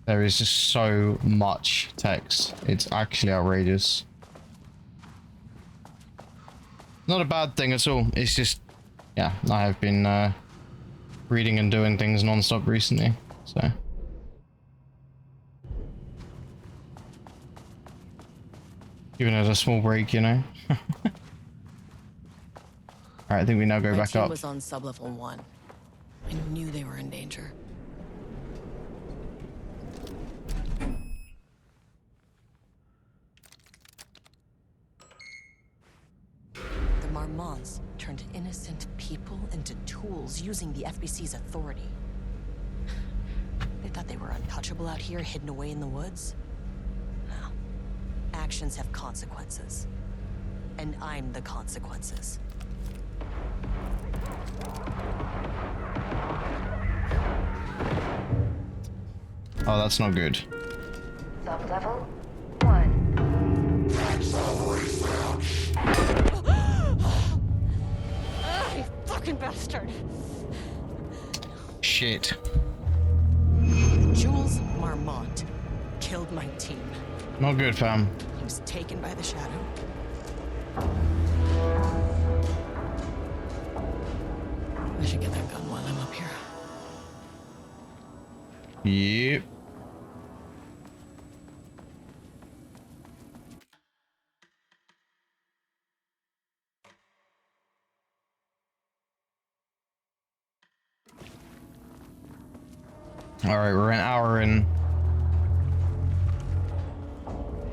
There is just so much text. It's actually outrageous. Not a bad thing at all. It's just, yeah, I have been reading and doing things non-stop recently, so. Giving it a small break, you know. Alright, I think we now go back up. Was on sublevel 1. I knew they were in danger. The Marmonts turned innocent people into tools using the FBC's authority. They thought they were untouchable out here, hidden away in the woods. No. Actions have consequences. And I'm the consequences. Oh, that's not good. Sublevel 1. You fucking bastard! shit. Jules Mormont killed my team. Not good, fam. He was taken by the shadow. I should get that gun while I'm up here. Yep. Alright, we're an hour in.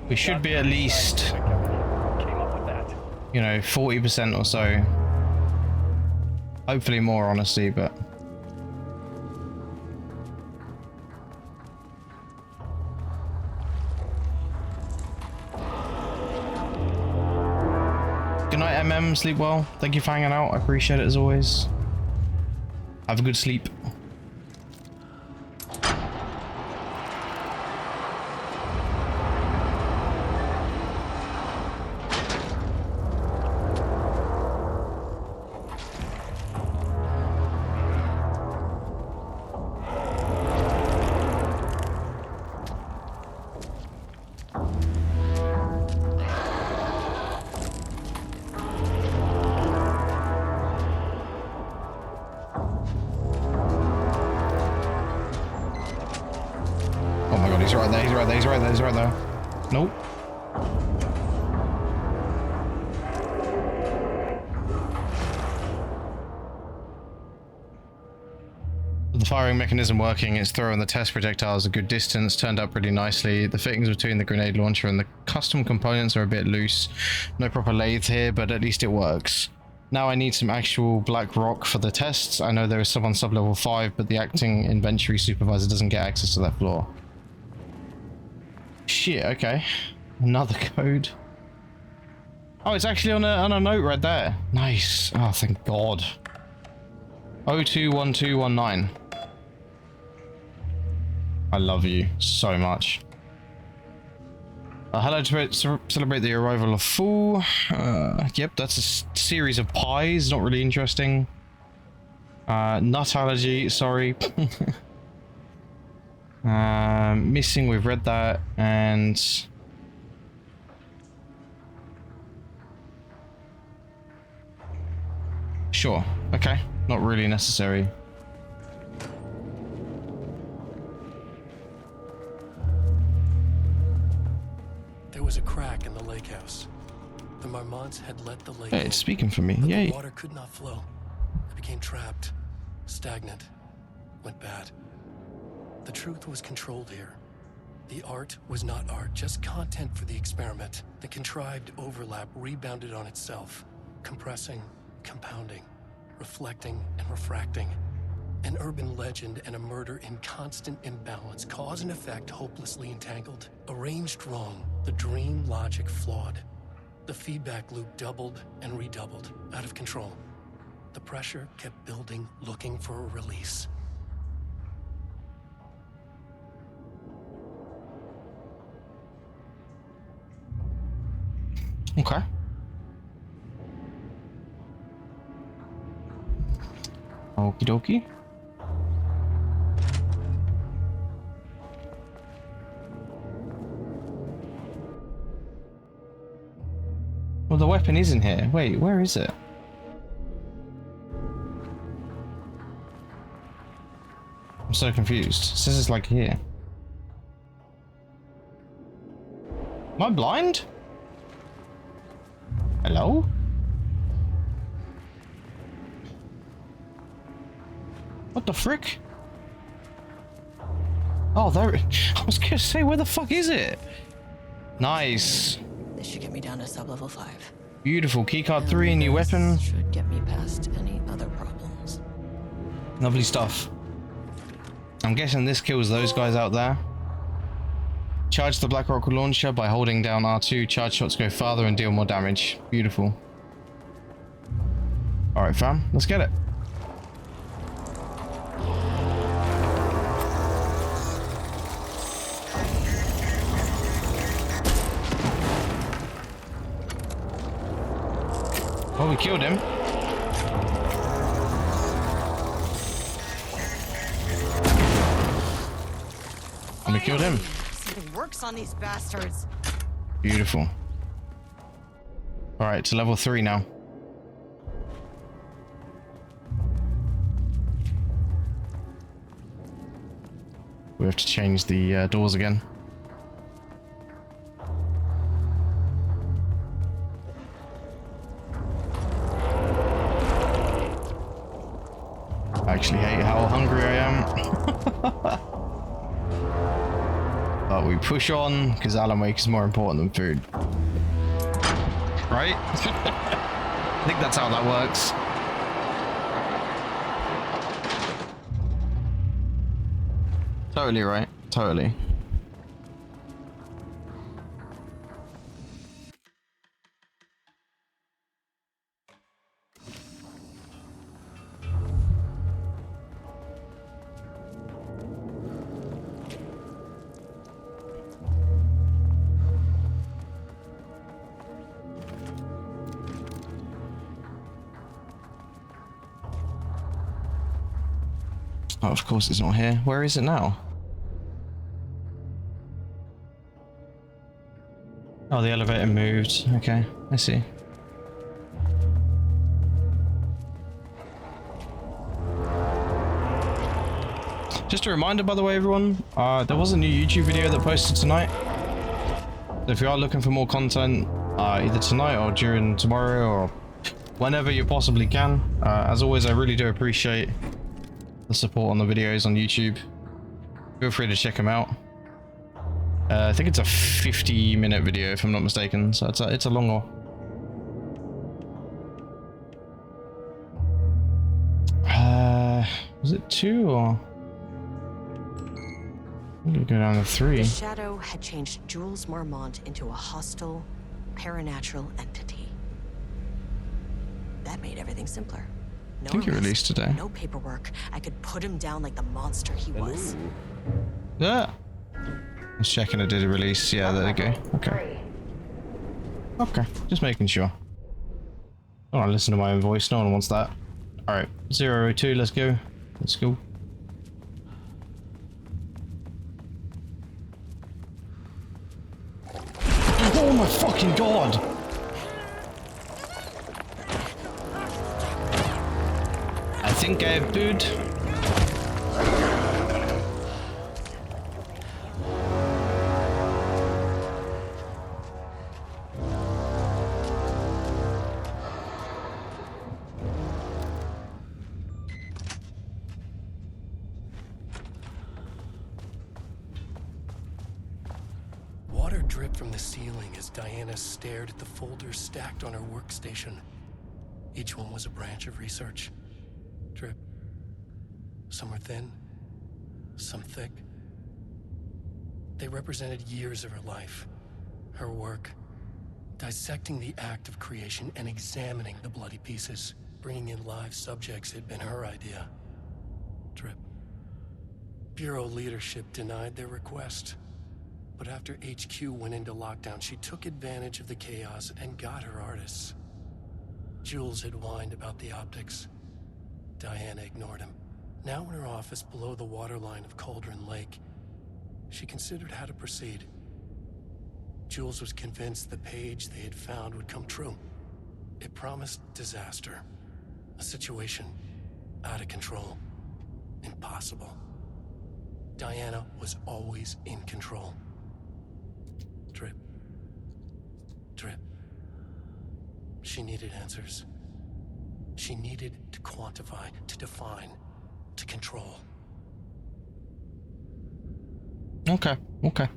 We should be at least, you know, 40% or so. Hopefully more, honestly, but... Good night, MM. Sleep well. Thank you for hanging out. I appreciate it as always. Have a good sleep. He's right there. Nope. The firing mechanism working, it's throwing the test projectiles a good distance, turned up pretty nicely. The fittings between the grenade launcher and the custom components are a bit loose. No proper lathe here, but at least it works. Now I need some actual black rock for the tests. I know there is some on sub-level 5, but the acting inventory supervisor doesn't get access to that floor. Shit, okay. Another code. Oh, it's actually on a note right there. Nice. Oh, thank God. 021219. I love you so much. Hello to celebrate the arrival of Fool. Yep, that's a series of pies. Not really interesting. Nut allergy, sorry. Missing, we've read that, and sure, okay, not really necessary. There was a crack in the lake house. The Mormonts had let the lake Hey, in, it's speaking for me. but Yay. the water could not flow. It became trapped, stagnant, went bad. The truth was controlled here. The art was not art, just content for the experiment. The contrived overlap rebounded on itself, compressing, compounding, reflecting and refracting. An urban legend and a murder in constant imbalance, cause and effect hopelessly entangled. Arranged wrong, the dream logic flawed. The feedback loop doubled and redoubled, out of control. The pressure kept building, looking for a release. Okay. Okie dokie. Well, the weapon isn't here. Wait, where is it? I'm so confused. It says it's like here. Am I blind? Hello? What the frick? Oh, there. I was gonna say, where the fuck is it? Nice. This should get me down to sub-level 5. Beautiful. Keycard 3, new weapon. Should get me past any other problems. Lovely stuff. I'm guessing this kills those guys out there. Charge the black rock launcher by holding down R2. Charge shots go farther and deal more damage. Beautiful. Alright, fam. Let's get it. Oh, we killed him. killed him. Something works on these bastards. Beautiful. Alright, to level 3 now. We have to change the doors again. I actually hate how hungry I am. But we push on because Alan Wake is more important than food. Right? I think that's how that works. Totally right. Totally. Oh, of course it's not here. Where is it now? Oh, the elevator moved. Okay, I see. Just a reminder, by the way, everyone, there was a new YouTube video that posted tonight. So if you are looking for more content, either tonight or during tomorrow or whenever you possibly can, as always, I really do appreciate the support on the videos on YouTube. Feel free to check them out. I think it's a 50-minute video if I'm not mistaken, so it's a long one. Was it 2 or? I'm gonna go down to 3. The shadow had changed Jules Mormont into a hostile, paranatural entity. That made everything simpler. No I think he arrest, released today. no paperwork. I could put him down like the monster he was. Yeah. I was checking it did a release. Yeah, there we go. Okay. Okay, just making sure. I want to listen to my own voice. No one wants that. Alright, 002, let's go. Let's go. Oh my fucking god! I think I have food. Water dripped from the ceiling as Diana stared at the folders stacked on her workstation. Each one was a branch of research. Drip. Some were thin, some thick. They represented years of her life, her work, dissecting the act of creation and examining the bloody pieces. Bringing in live subjects had been her idea. Drip. Bureau leadership denied their request. But after HQ went into lockdown, she took advantage of the chaos and got her artists. Jules had whined about the optics. Diana ignored him. Now in her office below the waterline of Cauldron Lake, she considered how to proceed. Jules was convinced the page they had found would come true. It promised disaster. A situation out of control. Impossible. Diana was always in control. Drip. Drip. She needed answers. She needed to quantify, to define, to control. Okay, okay.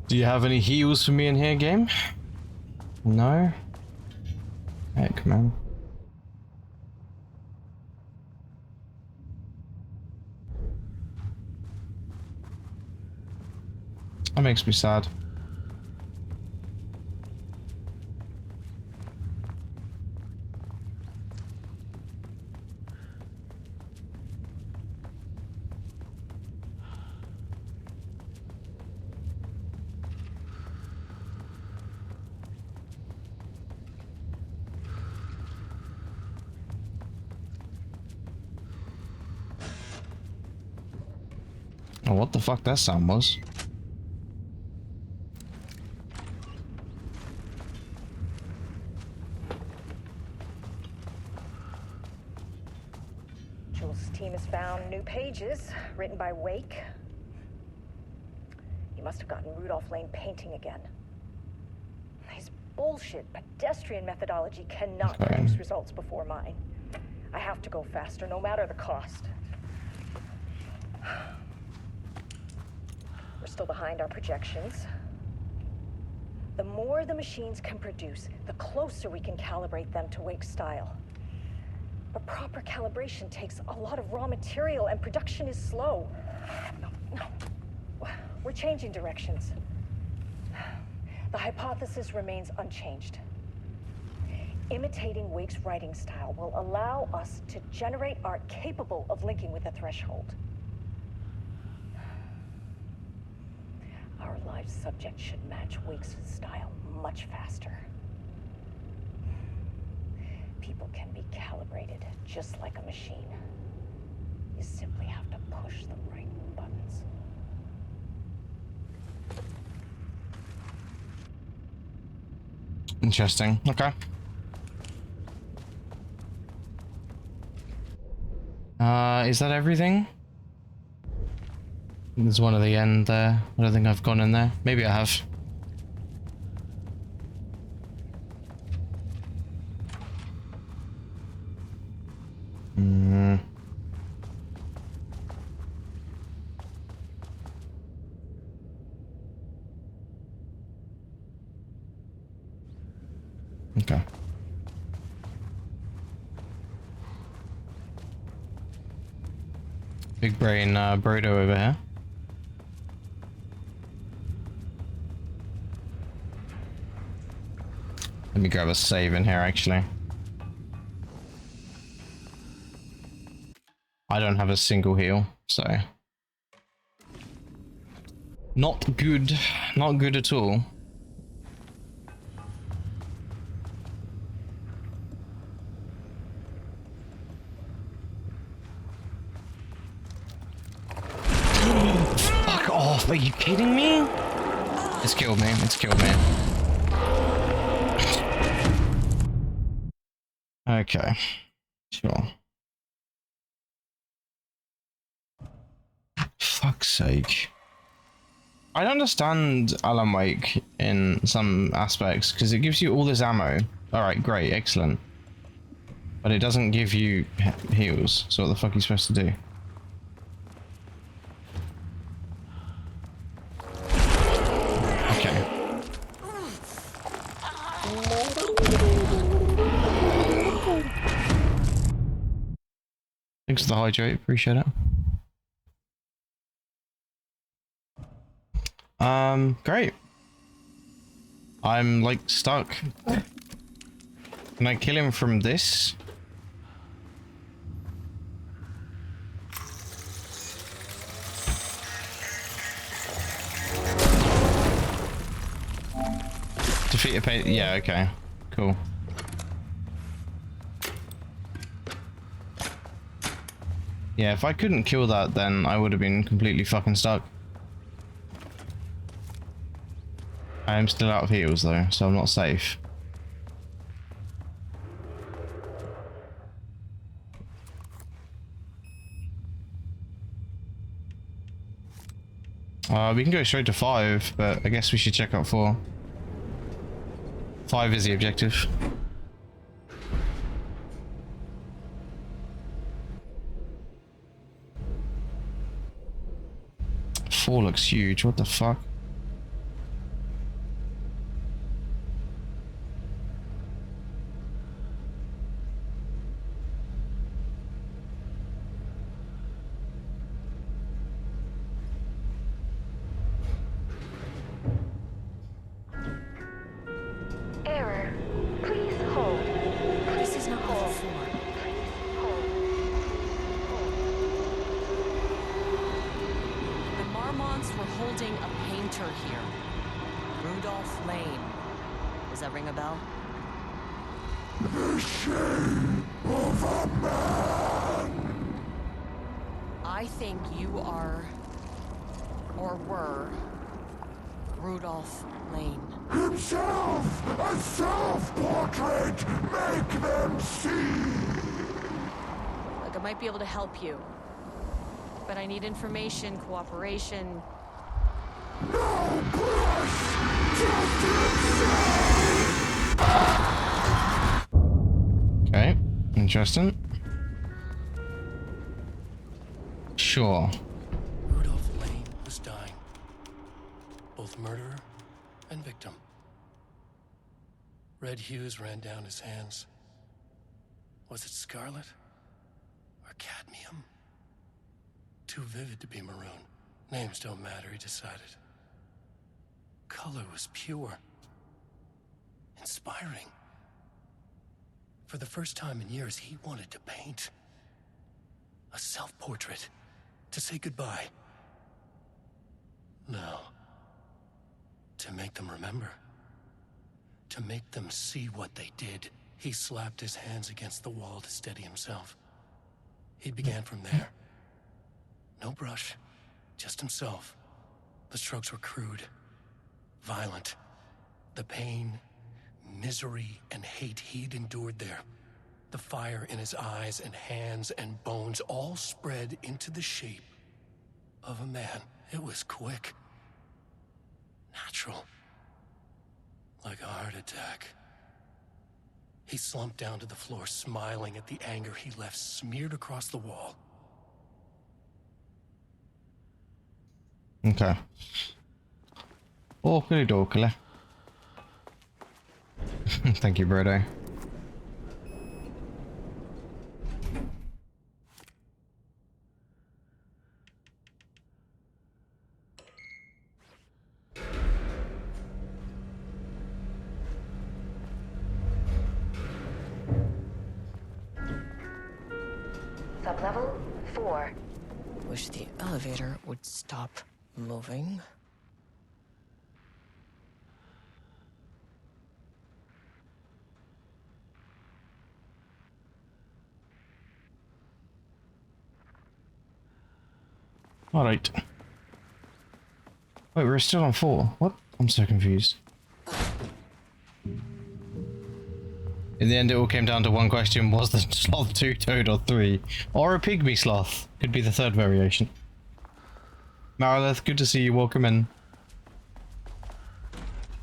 Do you have any heals for me in here, game? No? Heck, man. That makes me sad. know what the fuck that sound was. Jules' team has found new pages written by Wake. He must have gotten Rudolph Lane painting again. His bullshit pedestrian methodology cannot produce results before mine. I have to go faster, no matter the cost. We're still behind our projections. The more the machines can produce, the closer we can calibrate them to Wake's style. But proper calibration takes a lot of raw material, and production is slow. No. We're changing directions. The hypothesis remains unchanged. Imitating Wake's writing style will allow us to generate art capable of linking with the threshold. Our live subject should match Wake's style much faster. People can be calibrated just like a machine. You simply have to push the right buttons. Interesting. Okay. Is that everything? There's one at the end there. I don't think I've gone in there. Maybe I have. Okay. Big brain burrito over here. Let me grab a save in here, actually. I don't have a single heal, so... Not good. Not good at all. Fuck off, are you kidding me? It's killed me, it's killed me. Okay, sure. Fuck's sake. I understand Alan Wake in some aspects, because it gives you all this ammo. Alright, great, excellent. But it doesn't give you heals, so what the fuck are you supposed to do? Okay. Thanks for the hydrate, appreciate it. Great. I'm like stuck. Can I kill him from this? Defeat a pain. Yeah, okay. Cool. Yeah, if I couldn't kill that, then I would have been completely fucking stuck. I am still out of heals though, so I'm not safe. We can go straight to 5, but I guess we should check out 4. 5 is the objective. Four looks huge, what the fuck? or were Rudolph Lane. Himself! A self-portrait! Make them see! Look, I might be able to help you. But I need information, cooperation. No push! Just Okay, interesting. Sure. Rudolph Lane was dying. Both murderer and victim. Red hues ran down his hands. Was it scarlet? Or cadmium? Too vivid to be maroon. Names don't matter, he decided. Color was pure. Inspiring. For the first time in years, he wanted to paint. A self-portrait. To say goodbye. No. To make them remember. To make them see what they did. He slapped his hands against the wall to steady himself. He began from there. No brush. Just himself. The strokes were crude. Violent. The pain, misery, and hate he'd endured there. The fire in his eyes and hands and bones all spread into the shape of a man. It was quick. Natural. Like a heart attack. He slumped down to the floor, smiling at the anger he left smeared across the wall. Okay. Oakley dokley. Thank you, Brodo. Sublevel 4. Wish the elevator would stop moving. Alright. Wait, we're still on 4. What? I'm so confused. In the end, it all came down to one question. Was the sloth 2 toad or 3? Or a pygmy sloth? Could be the third variation. Marilith, good to see you. Welcome in.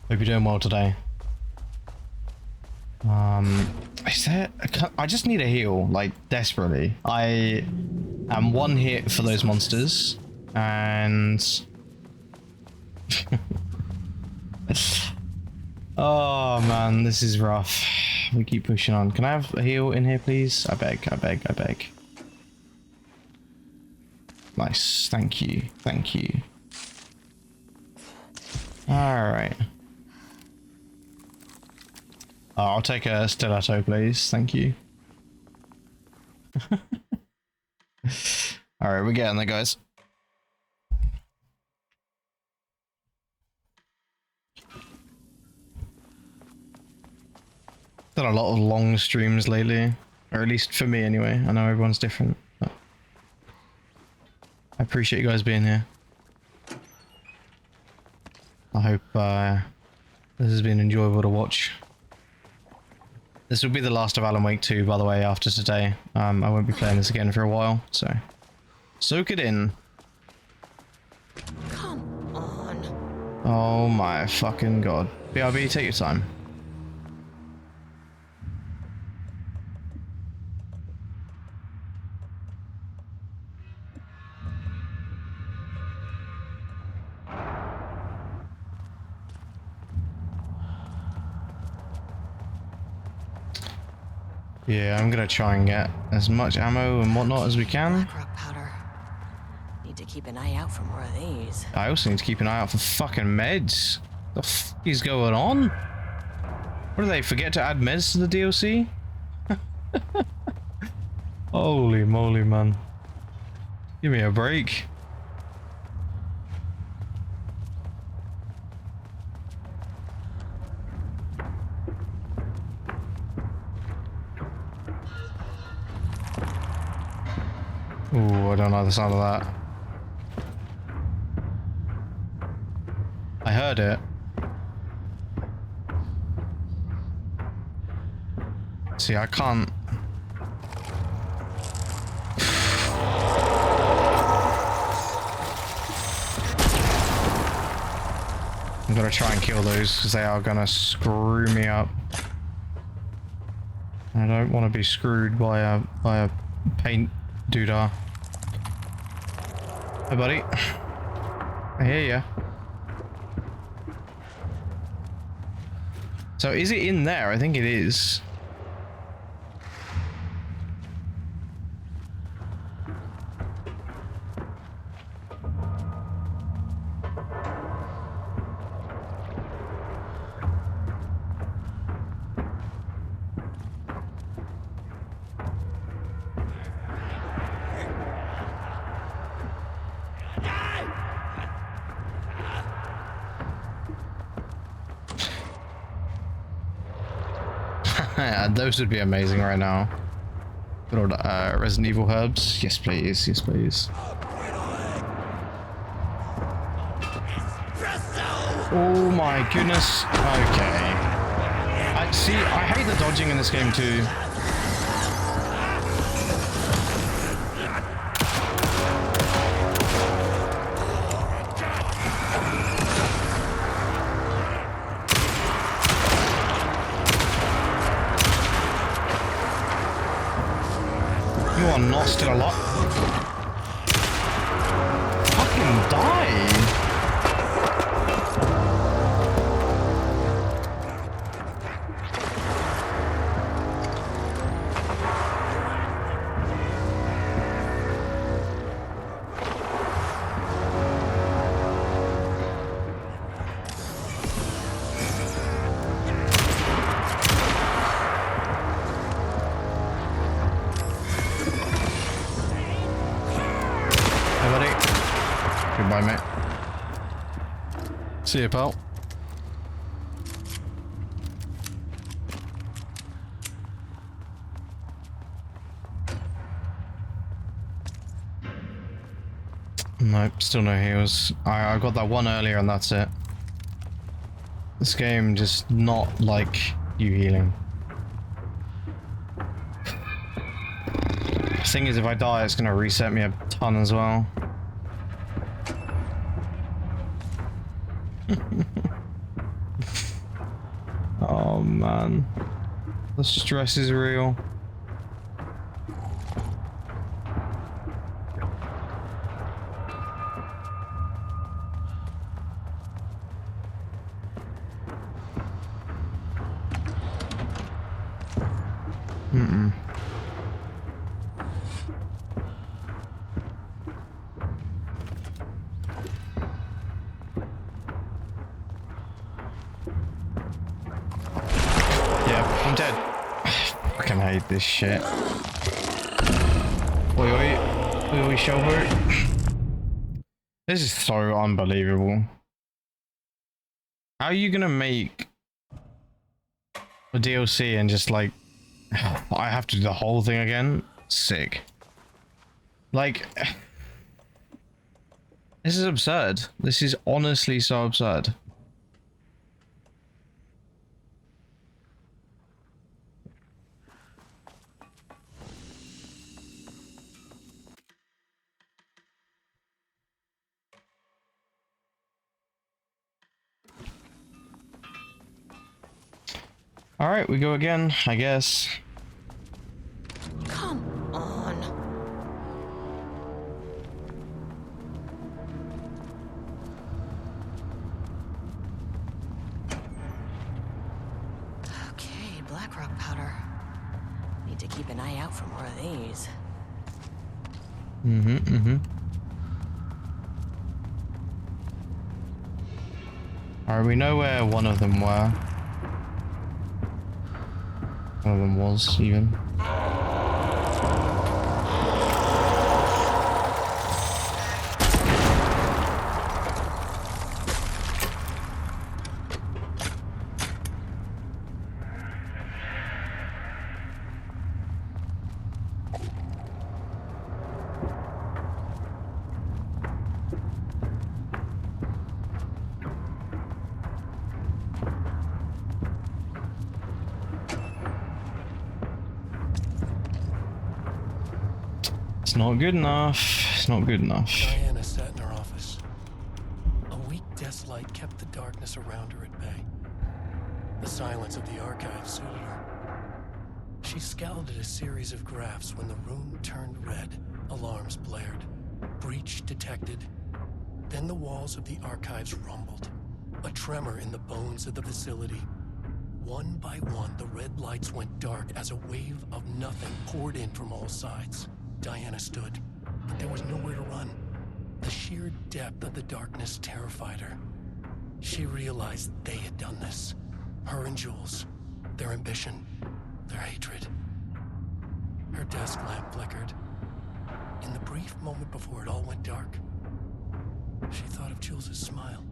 Hope you're doing well today. Is there... I just need a heal, like, desperately. I am 1 hit for those monsters. And... oh, man, this is rough. We keep pushing on. Can I have a heal in here, please? I beg, I beg, I beg. Nice. Thank you. Thank you. Alright. Oh, I'll take a stiletto, please. Thank you. Alright, we're getting there, guys. Done a lot of long streams lately. Or at least for me, anyway. I know everyone's different. But I appreciate you guys being here. I hope this has been enjoyable to watch. This will be the last of Alan Wake 2, by the way, after today. I won't be playing this again for a while, so soak it in. Come on. Oh my fucking god. BRB, take your time. Yeah, I'm gonna try and get as much ammo and whatnot as we can. Blackrock powder. Need to keep an eye out for more of these. I also need to keep an eye out for fucking meds. The f is going on? What do they forget to add meds to the DLC? Holy moly, man. Give me a break. Ooh, I don't like the sound of that. I heard it. See, I can't. I'm gonna try and kill those because they are gonna screw me up. I don't want to be screwed by a paint doodah. Hey, buddy. I hear ya. So is it in there? I think it is. Yeah, those would be amazing right now. Good old Resident Evil herbs. Yes, please. Yes, please. Oh my goodness. Okay. I hate the dodging in this game too. You are not still alive. Fucking die. Goodbye, mate. See you, pal. Nope, still no heals. I got that one earlier and that's it. This game just not like you healing. The thing is, if I die, it's gonna reset me a ton as well. Oh man, the stress is real. I'm dead. I fucking hate this shit. Oi oi. Oi oi, Shelbert. This is so unbelievable. How are you gonna make a DLC and just like I have to do the whole thing again? Sick. Like, this is absurd. This is honestly so absurd. All right, we go again, I guess. Come on. Okay, black rock powder. Need to keep an eye out for more of these. All right, we know where one of them were. One of them was, even. It's not good enough. It's not good enough. Diana sat in her office. A weak desk light kept the darkness around her at bay. The silence of the archive suited her. She scowled at a series of graphs when the room turned red. Alarms blared. Breach detected. Then the walls of the archives rumbled. A tremor in the bones of the facility. One by one, the red lights went dark as a wave of nothing poured in from all sides. Diana stood, but there was nowhere to run. The sheer depth of the darkness terrified her. She realized they had done this. Her and Jules. Their ambition. Their hatred. Her desk lamp flickered. In the brief moment before it all went dark, she thought of Jules's smile.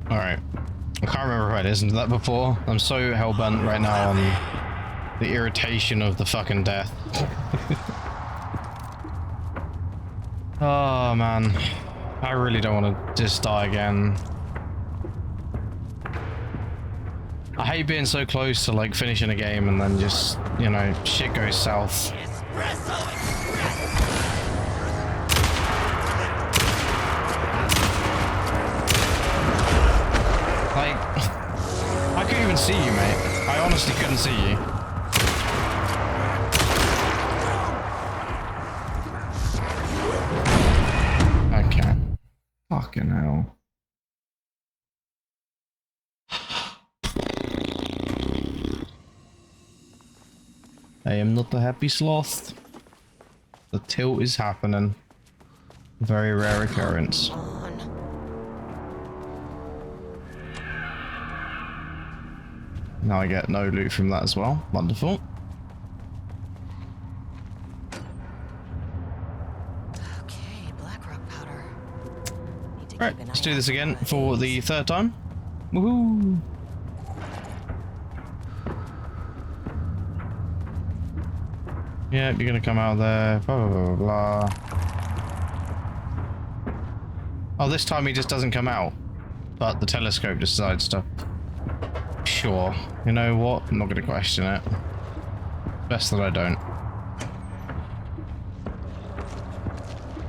Alright. I can't remember if I listened to that before. I'm so hellbent right now on the irritation of the fucking death. Oh man. I really don't want to just die again. I hate being so close to like finishing a game and then just, you know, shit goes south. Like, I couldn't even see you, mate. I honestly couldn't see you. Okay. Fucking hell. I am not a happy sloth. The tilt is happening. Very rare occurrence. Now I get no loot from that as well. Wonderful. Okay, black rock powder. Alright, let's do this again for the third time. Woohoo! Yeah, you're gonna come out there. Blah, blah, blah, blah. Oh, this time he just doesn't come out. But the telescope decides to. Sure. You know what? I'm not gonna question it. Best that I don't.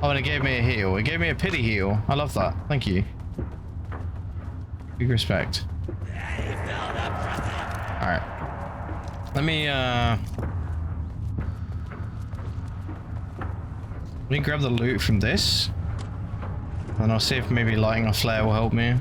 Oh, and it gave me a heal. It gave me a pity heal. I love that. Thank you. Big respect. Alright. Let me grab the loot from this. And I'll see if maybe lighting a flare will help me.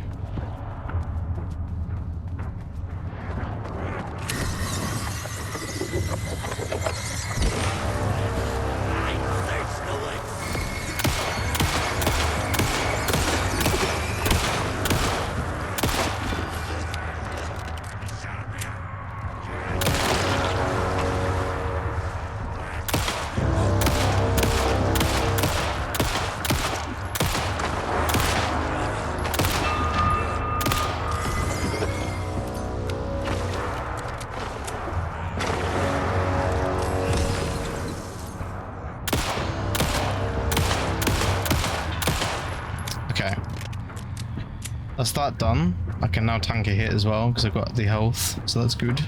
That's that done. I can now tank a hit as well because I've got the health, so that's good.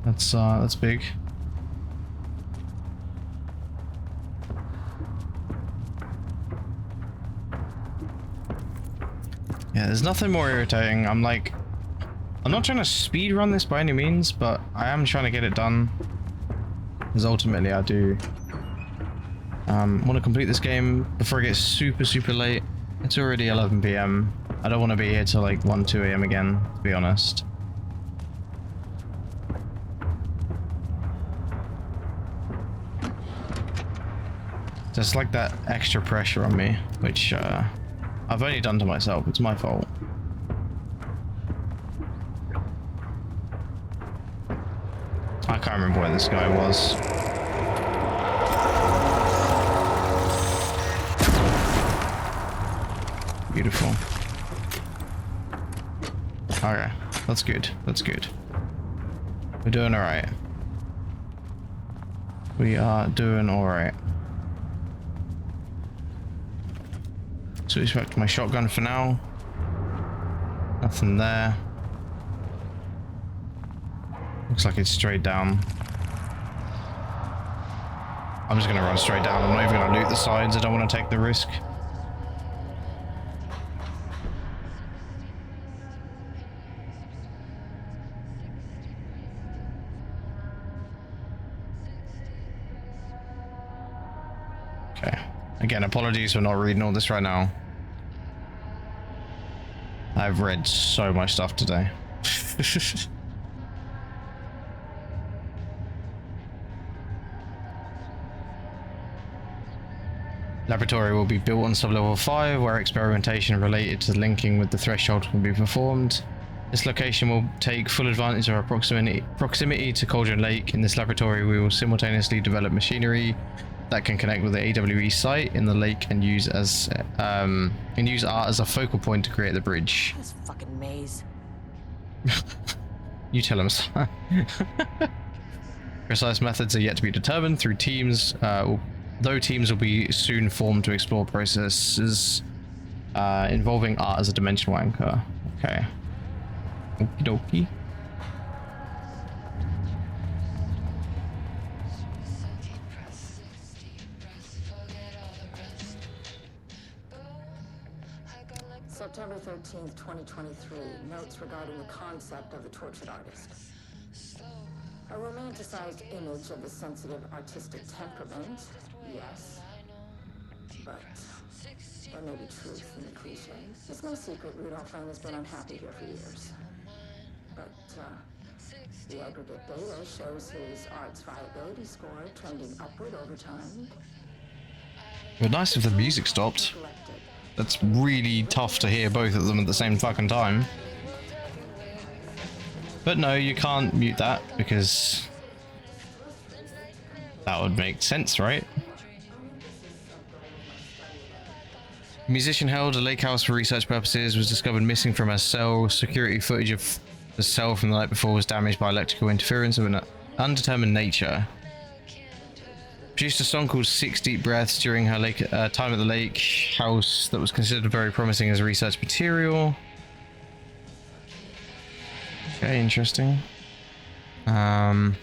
That's big. Yeah, there's nothing more irritating. I'm not trying to speed run this by any means, but I am trying to get it done. Because ultimately I do want to complete this game before it gets super late. It's already 11 PM. I don't want to be here till like 1, 2 AM again, to be honest. There's like that extra pressure on me, which I've only done to myself. It's my fault. I can't remember where this guy was. Beautiful. Okay, that's good. That's good. We're doing alright. We are doing alright. Switch back to my shotgun for now. Nothing there. Looks like it's straight down. I'm just gonna run straight down. I'm not even gonna loot the sides. I don't want to take the risk. Okay. Again, apologies for not reading all this right now. I've read so much stuff today. Laboratory will be built on sublevel 5, where experimentation related to linking with the threshold will be performed. This location will take full advantage of our proximity to Cauldron Lake. In this laboratory, we will simultaneously develop machinery that can connect with the AWE site in the lake and use art as a focal point to create the bridge. This fucking maze. You tell him. Precise methods are yet to be determined through teams. Though teams will be soon formed to explore processes involving art as a dimensional anchor. Okay. Okie dokie. September 13th, 2023. Notes regarding the concept of the tortured artist. A romanticized image of the sensitive artistic temperament, yes. But there may be truth in the cliche. It's no secret Rudolph Lane has been unhappy here for years. But the aggregate data shows his art's viability score trending upward over time. It would be nice if the music stopped. That's really tough to hear both of them at the same fucking time. But no, you can't mute that because that would make sense, right? A musician held a lake house for research purposes was discovered missing from her cell. Security footage of the cell from the night before was damaged by electrical interference of an undetermined nature. Produced a song called 6 Deep Breaths during her time at the lake house that was considered very promising as research material. Okay, interesting. Okay.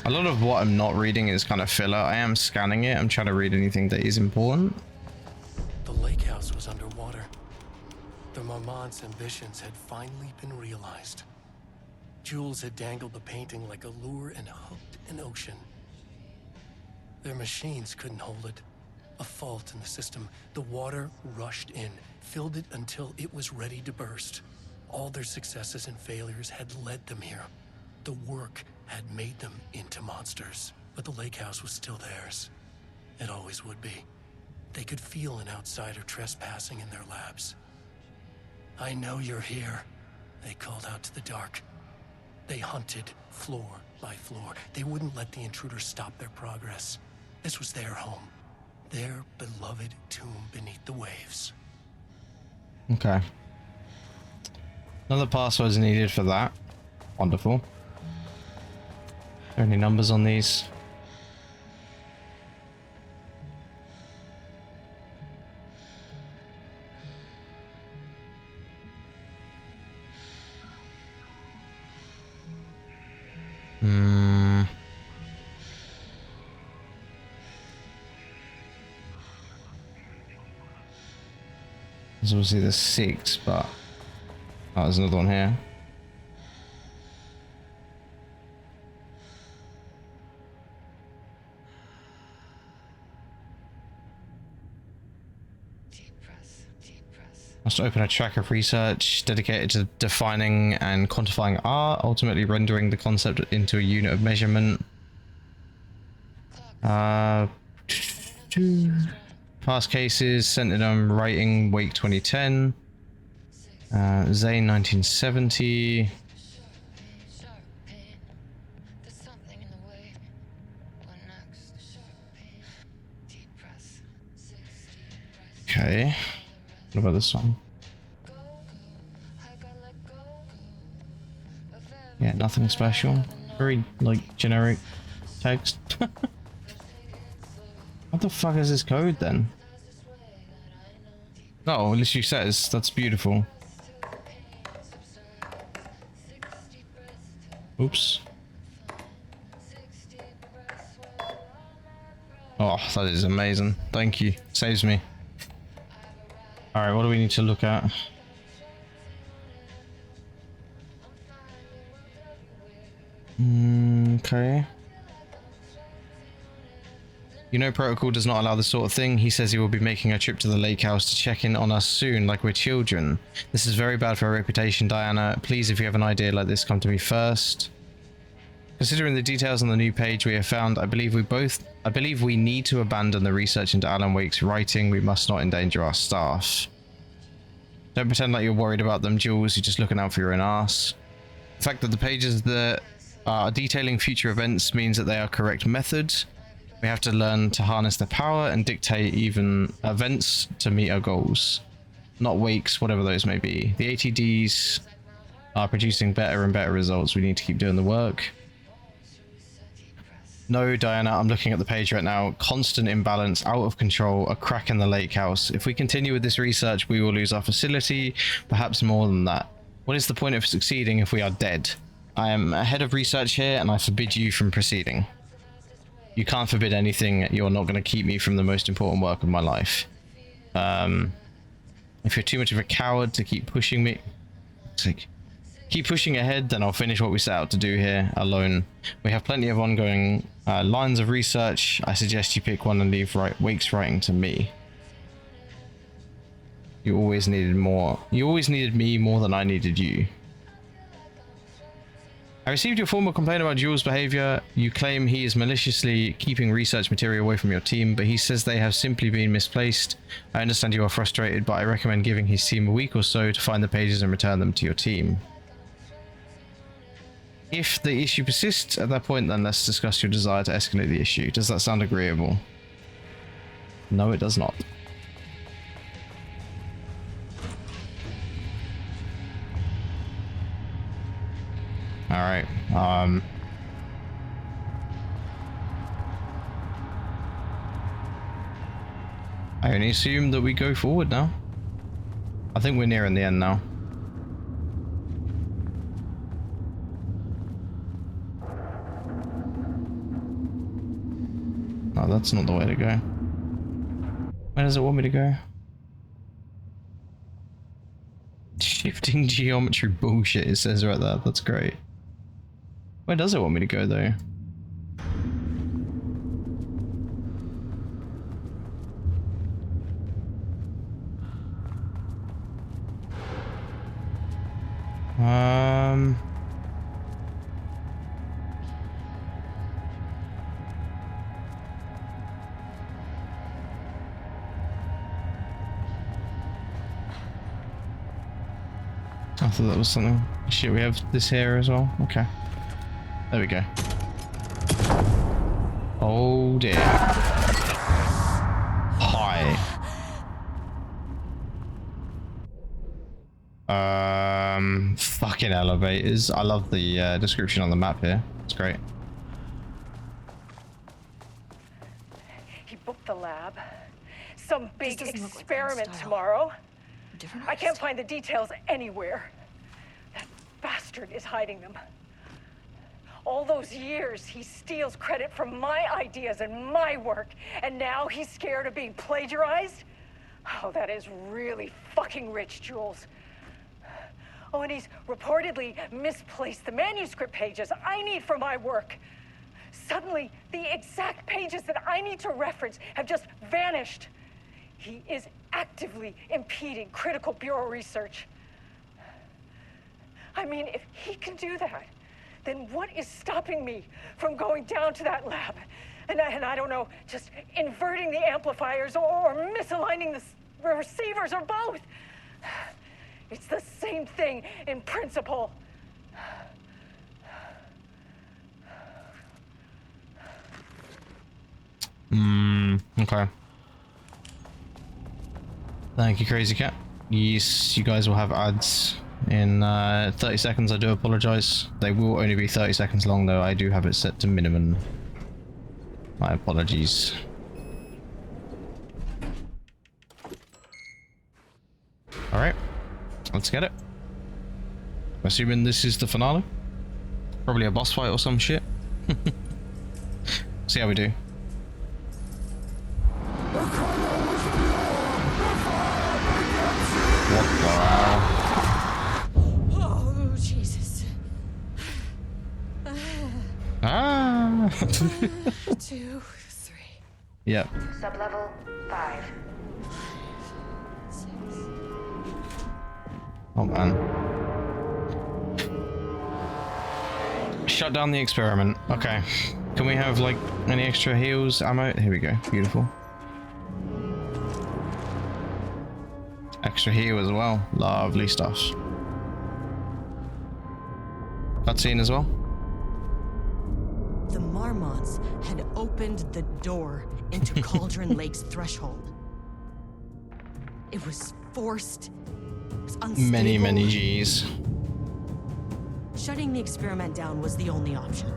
A lot of what I'm not reading is kind of filler. I am scanning it. I'm trying to read anything that is important. The lake house was underwater. The Mormont's ambitions had finally been realized. Jules had dangled the painting like a lure and hooked an ocean. Their machines couldn't hold it. A fault in the system. The water rushed in, filled it until it was ready to burst. All their successes and failures had led them here. The work had made them into monsters. But the lake house was still theirs. It always would be. They could feel an outsider trespassing in their labs. I know you're here, they called out to the dark. They hunted floor by floor. They wouldn't let the intruders stop their progress. This was their home, their beloved tomb beneath the waves. Okay. Another password is needed for that. Wonderful. Are there any numbers on these? There's obviously the 6, but oh, there's another one here. Must open a track of research dedicated to defining and quantifying art, ultimately rendering the concept into a unit of measurement. Past cases centered on writing, Wake 2010, Zane 1970. Okay. What about this one? Yeah, nothing special. Very, like, generic text. What the fuck is this code then? No, at least she says. That's beautiful. Oops. Oh, that is amazing. Thank you. Saves me. Alright, what do we need to look at? Okay. You know, protocol does not allow this sort of thing. He says he will be making a trip to the lake house to check in on us soon, like we're children. This is very bad for our reputation, Diana. Please, if you have an idea like this, come to me first. Considering the details on the new page we have found, I believe we need to abandon the research into Alan Wake's writing. We must not endanger our staff. Don't pretend like you're worried about them, Jules. You're just looking out for your own ass. The fact that the pages that are detailing future events means that they are correct methods. We have to learn to harness their power and dictate even events to meet our goals. Not Wakes, whatever those may be. The ATDs are producing better and better results. We need to keep doing the work. No, Diana, I'm looking at the page right now. Constant imbalance, out of control, a crack in the lake house. If we continue with this research, we will lose our facility, perhaps more than that. What is the point of succeeding if we are dead? I am head of research here, and I forbid you from proceeding. You can't forbid anything. You're not going to keep me from the most important work of my life. If you're too much of a coward to keep pushing me... Keep pushing ahead, then I'll finish what we set out to do here alone. We have plenty of ongoing lines of research. I suggest you pick one and leave Wake's writing to me. You always needed more. You always needed me more than I needed you. I received your formal complaint about Jules' behavior. You claim he is maliciously keeping research material away from your team, but he says they have simply been misplaced. I understand you are frustrated, but I recommend giving his team a week or so to find the pages and return them to your team. If the issue persists at that point, then let's discuss your desire to escalate the issue. Does that sound agreeable? No, it does not. Alright, I only assume that we go forward now. I think we're nearing the end now. No, that's not the way to go. Where does it want me to go? Shifting geometry bullshit, it says right there. That's great. Where does it want me to go, though? I thought that was something. Shit, we have this here as well. Okay. There we go. Oh dear. Hi. Fucking elevators. I love the description on the map here. It's great. He booked the lab. Some big experiment tomorrow. I can't find the details anywhere. That bastard is hiding them. All those years, he steals credit from my ideas and my work, and now he's scared of being plagiarized? Oh, that is really fucking rich, Jules. Oh, and he's reportedly misplaced the manuscript pages I need for my work. Suddenly, the exact pages that I need to reference have just vanished. He is actively impeding critical bureau research. I mean, if he can do that, then what is stopping me from going down to that lab? And I don't know, just inverting the amplifiers or misaligning the receivers or both. It's the same thing in principle. Okay. Thank you, Crazy Cat. Yes, you guys will have ads in 30 seconds. I do apologize. They will only be 30 seconds long, though. I do have it set to minimum. My apologies. Alright. Let's get it. I'm assuming this is the finale. Probably a boss fight or some shit. See how we do. What the hell? Oh, Jesus. Ah! 2, 3. Yep. Sublevel 5. 6. Oh man. Shut down the experiment. Okay. Can we have like any extra heals, ammo? Here we go. Beautiful. Extra heal as well. Lovely stuff. Cutscene as well. The Marmonts had opened the door into Cauldron Lake's threshold. It was forced. It was unstable. Many G's. Shutting the experiment down was the only option.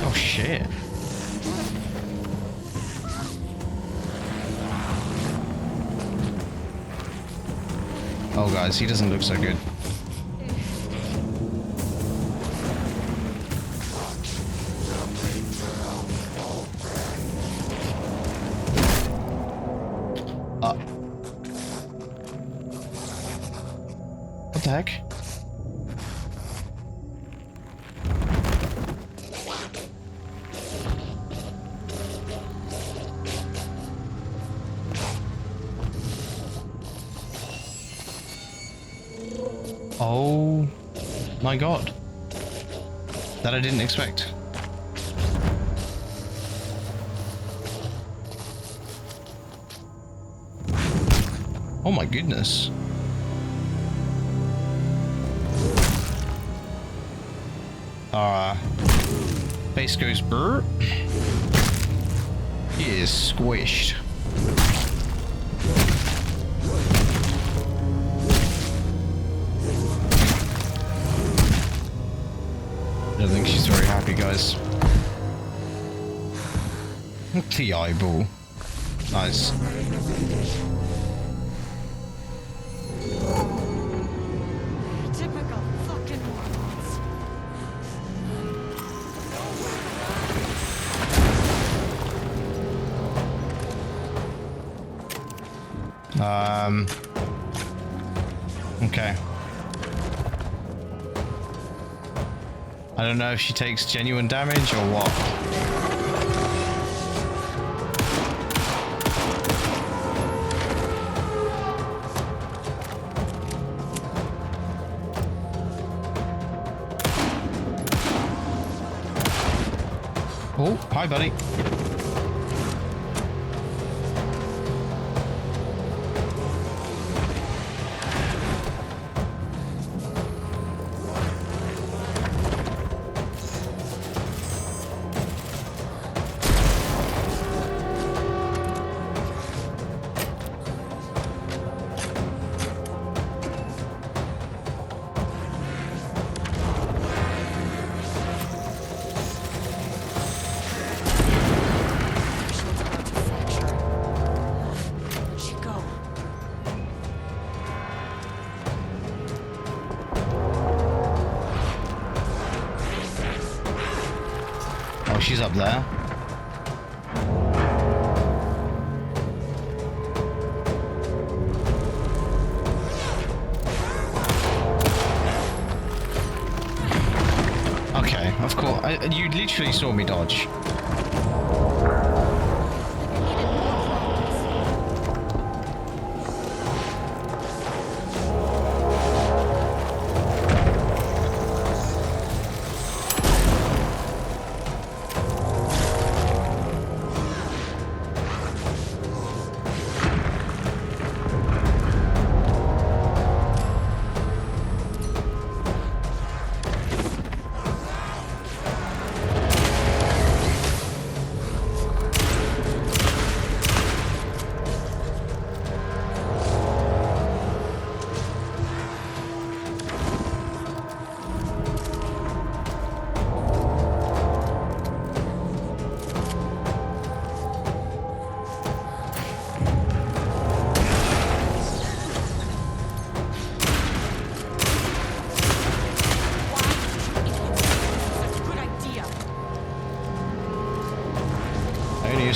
Oh shit. Oh guys, he doesn't look so good. What the heck? Oh my god. That I didn't expect. Oh my goodness. Base goes brr. He is squished. I don't think she's very happy, guys. The eyeball. Nice. Typical fucking Mormons. Okay. I don't know if she takes genuine damage or what. Oh, hi buddy. Oh, she's up there. Okay, of course. You literally saw me dodge.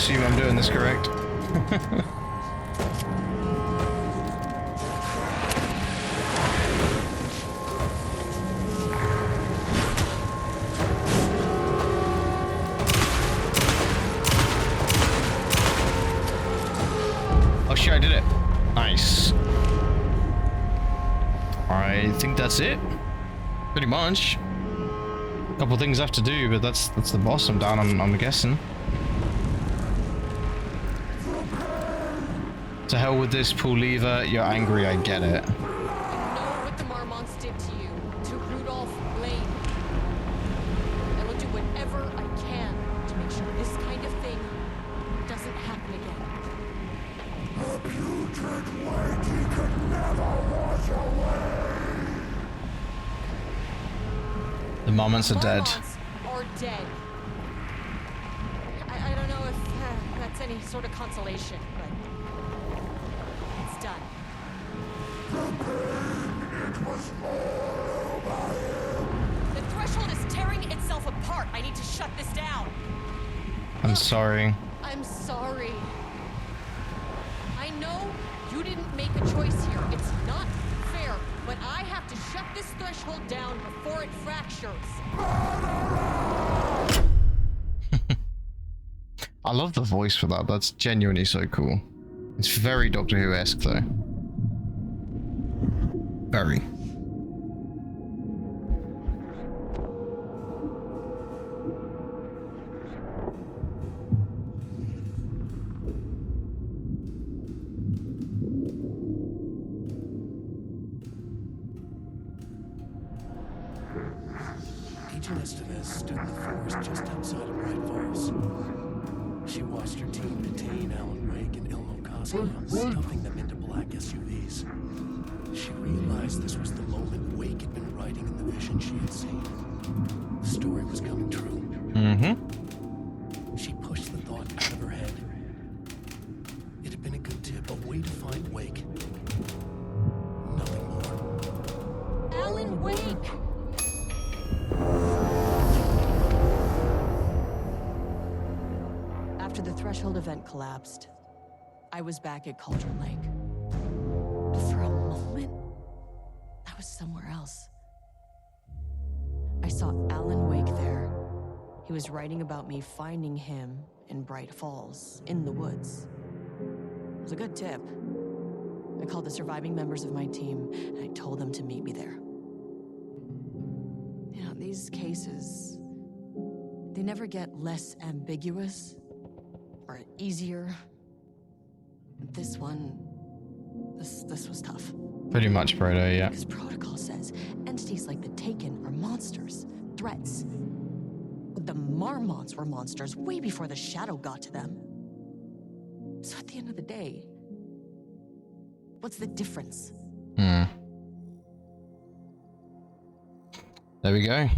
assume I'm doing this correct. Oh shit, I did it. Nice. I think that's it. Pretty much. A couple things left to do, but that's the boss I'm down on, I'm guessing. To hell with this, pull lever. You're angry, I get it. I know what the Marmonts did to you, to Rudolph Blaine. I will do whatever I can to make sure this kind of thing doesn't happen again. A putrid weight he could never wash away. The Marmonts are dead. Are dead. I don't know if that's any sort of consolation, but it's done. The pain, it was all by him. The threshold is tearing itself apart. I need to shut this down. I'm sorry. I'm sorry. I know you didn't make a choice here. It's not fair, but I have to shut this threshold down before it fractures. I love the voice for that. That's genuinely so cool. It's very Doctor Who-esque though. Very. Agent Estevez stood in the forest just outside of Bright Falls. She watched her team detain Alan Wake and Ilmo Koski, stuffing them into black SUVs. She realized this was the moment Wake had been writing in the vision she had seen. The story was coming true. Mm-hmm. She pushed the thought out of her head. It had been a good tip, a way to find Wake. Nothing more. Alan Wake! After the threshold event collapsed, I was back at Cauldron Lake. But for a moment, I was somewhere else. I saw Alan Wake there. He was writing about me finding him in Bright Falls, in the woods. It was a good tip. I called the surviving members of my team, and I told them to meet me there. You know, these cases, they never get less ambiguous or easier. This one, this was tough. Pretty much, Proto, yeah. Because protocol says entities like the Taken are monsters, threats. But the Marmonts were monsters way before the Shadow got to them. So at the end of the day, what's the difference? Hmm. There we go.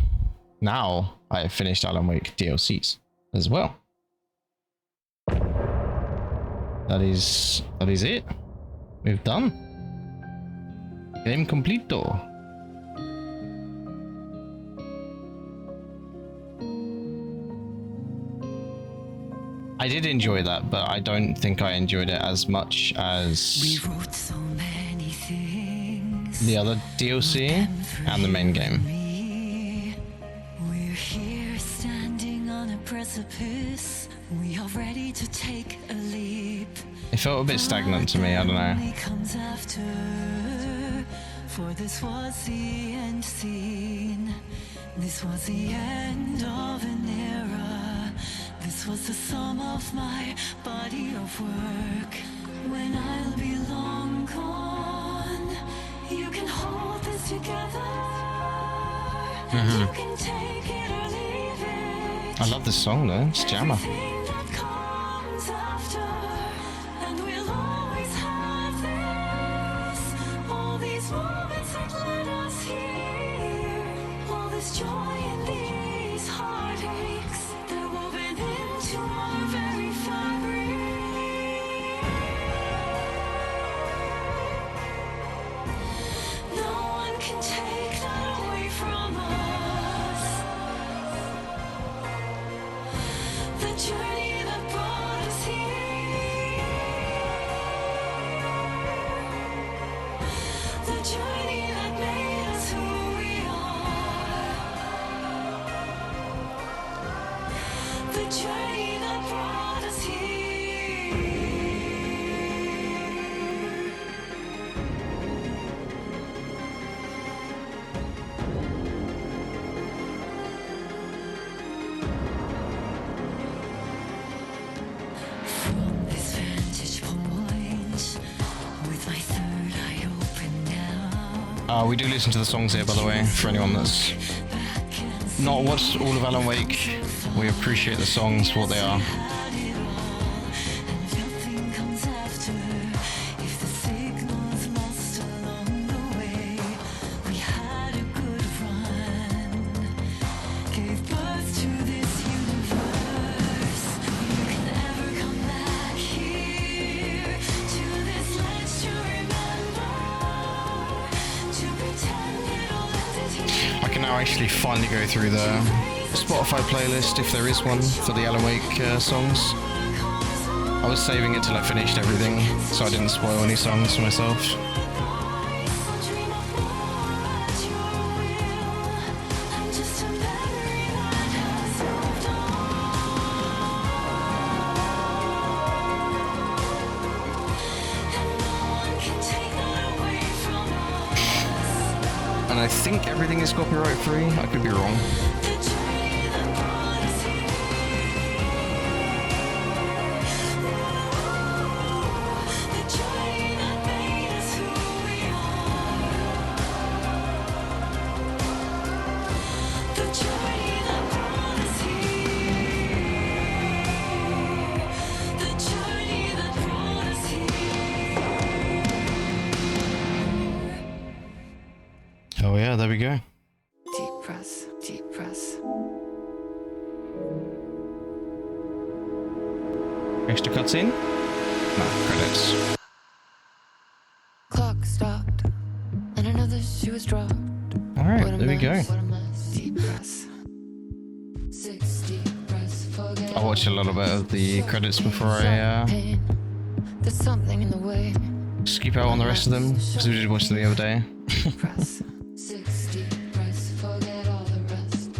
Now I have finished Alan Wake DLCs as well. That is it. We've done. Game completo. I did enjoy that, but I don't think I enjoyed it as much as the other DLC and the main game. We're here standing on a precipice. We are ready to take a leap. It felt a bit stagnant to me, I don't know. Comes after, for this was the end scene. This was the end of an era. This was the sum of my body of work. When I'll be long gone, you can hold this together. You can take it or leave it. I love this song though, it's jammer. Everything that comes after, and we'll always have this. All these moments that led us here, all this joy and these heartaches, they're woven into our very fabric. No one can take that away from us. The journey The journey that made us who we are. The journey that brought us here. From this vantage point, with my third eye open now. We do listen to the songs here, by the way, for anyone that's not watched all of Alan Wake. We appreciate the songs for what they are. Nothing comes after if the signal's lost along the way. We had a good run, gave birth to this universe. You can never come back here to this ledge to remember, to pretend it all ended here. I can now actually finally go through the Spotify playlist, if there is one, for the Alan Wake songs. I was saving it till I finished everything, so I didn't spoil any songs for myself. And I think everything is copyright free, I could be wrong. Oh yeah, there we go. Deep press, deep press. Extra cutscene? No, credits. Clock stopped, and another shoe was dropped. Alright, there we go. Deep press. 60 press, forget. I watched a little bit of the credits before I There's something in the way. skip out on the rest of them, because we did watch them the other day. Press. 60 press, forget all the rest.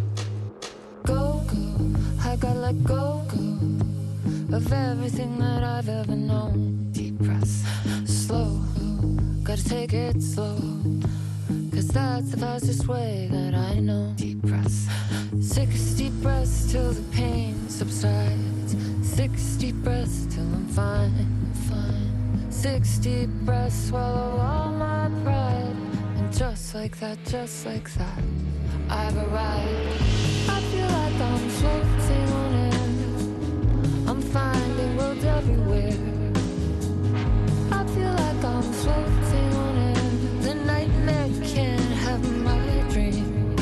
Go, go, I gotta let go, go of everything that I've ever known. Deep press, slow, gotta take it slow, cause that's the fastest way that I know. Deep press, 60 breaths till the pain subsides, 60 breaths till I'm fine, fine, 60 breaths, swallow all my pride, and just like that, I've arrived. I feel like I'm floating on air, I'm finding roads everywhere. I feel like I'm floating on air, the nightmare can't have my dream.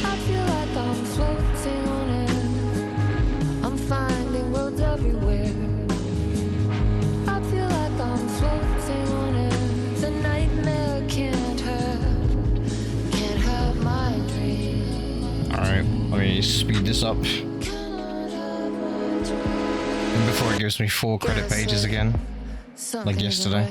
I feel like I'm floating on air, I'm finding roads everywhere. I feel like I'm floating on air, the nightmare can't have my dream. Alright, let me speed this up. And before it gives me 4 credit pages again, like yesterday.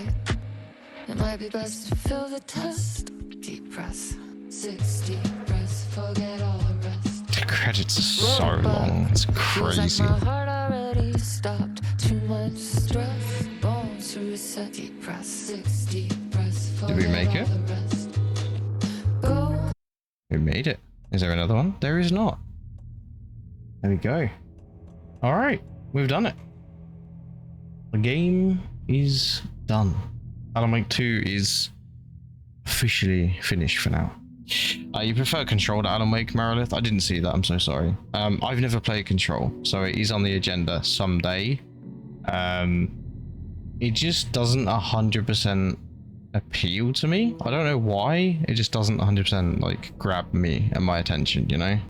It might be best to fill the test. Deep press, 60 press, forget all the rest. The credits are so long, it's crazy. Like my heart already stopped. Too much stress. Bones to reset. Deep press, 60 press, Did we make it? Go. We made it. Is there another one? There is not. There we go. Alright, we've done it. The game is done. Alan Wake 2 is officially finished for now. You prefer Control to Alan Wake, Meredith? I didn't see that, I'm so sorry. I've never played Control, so it is on the agenda someday. It just doesn't 100% appeal to me. I don't know why, it just doesn't 100% like grab me and my attention, you know?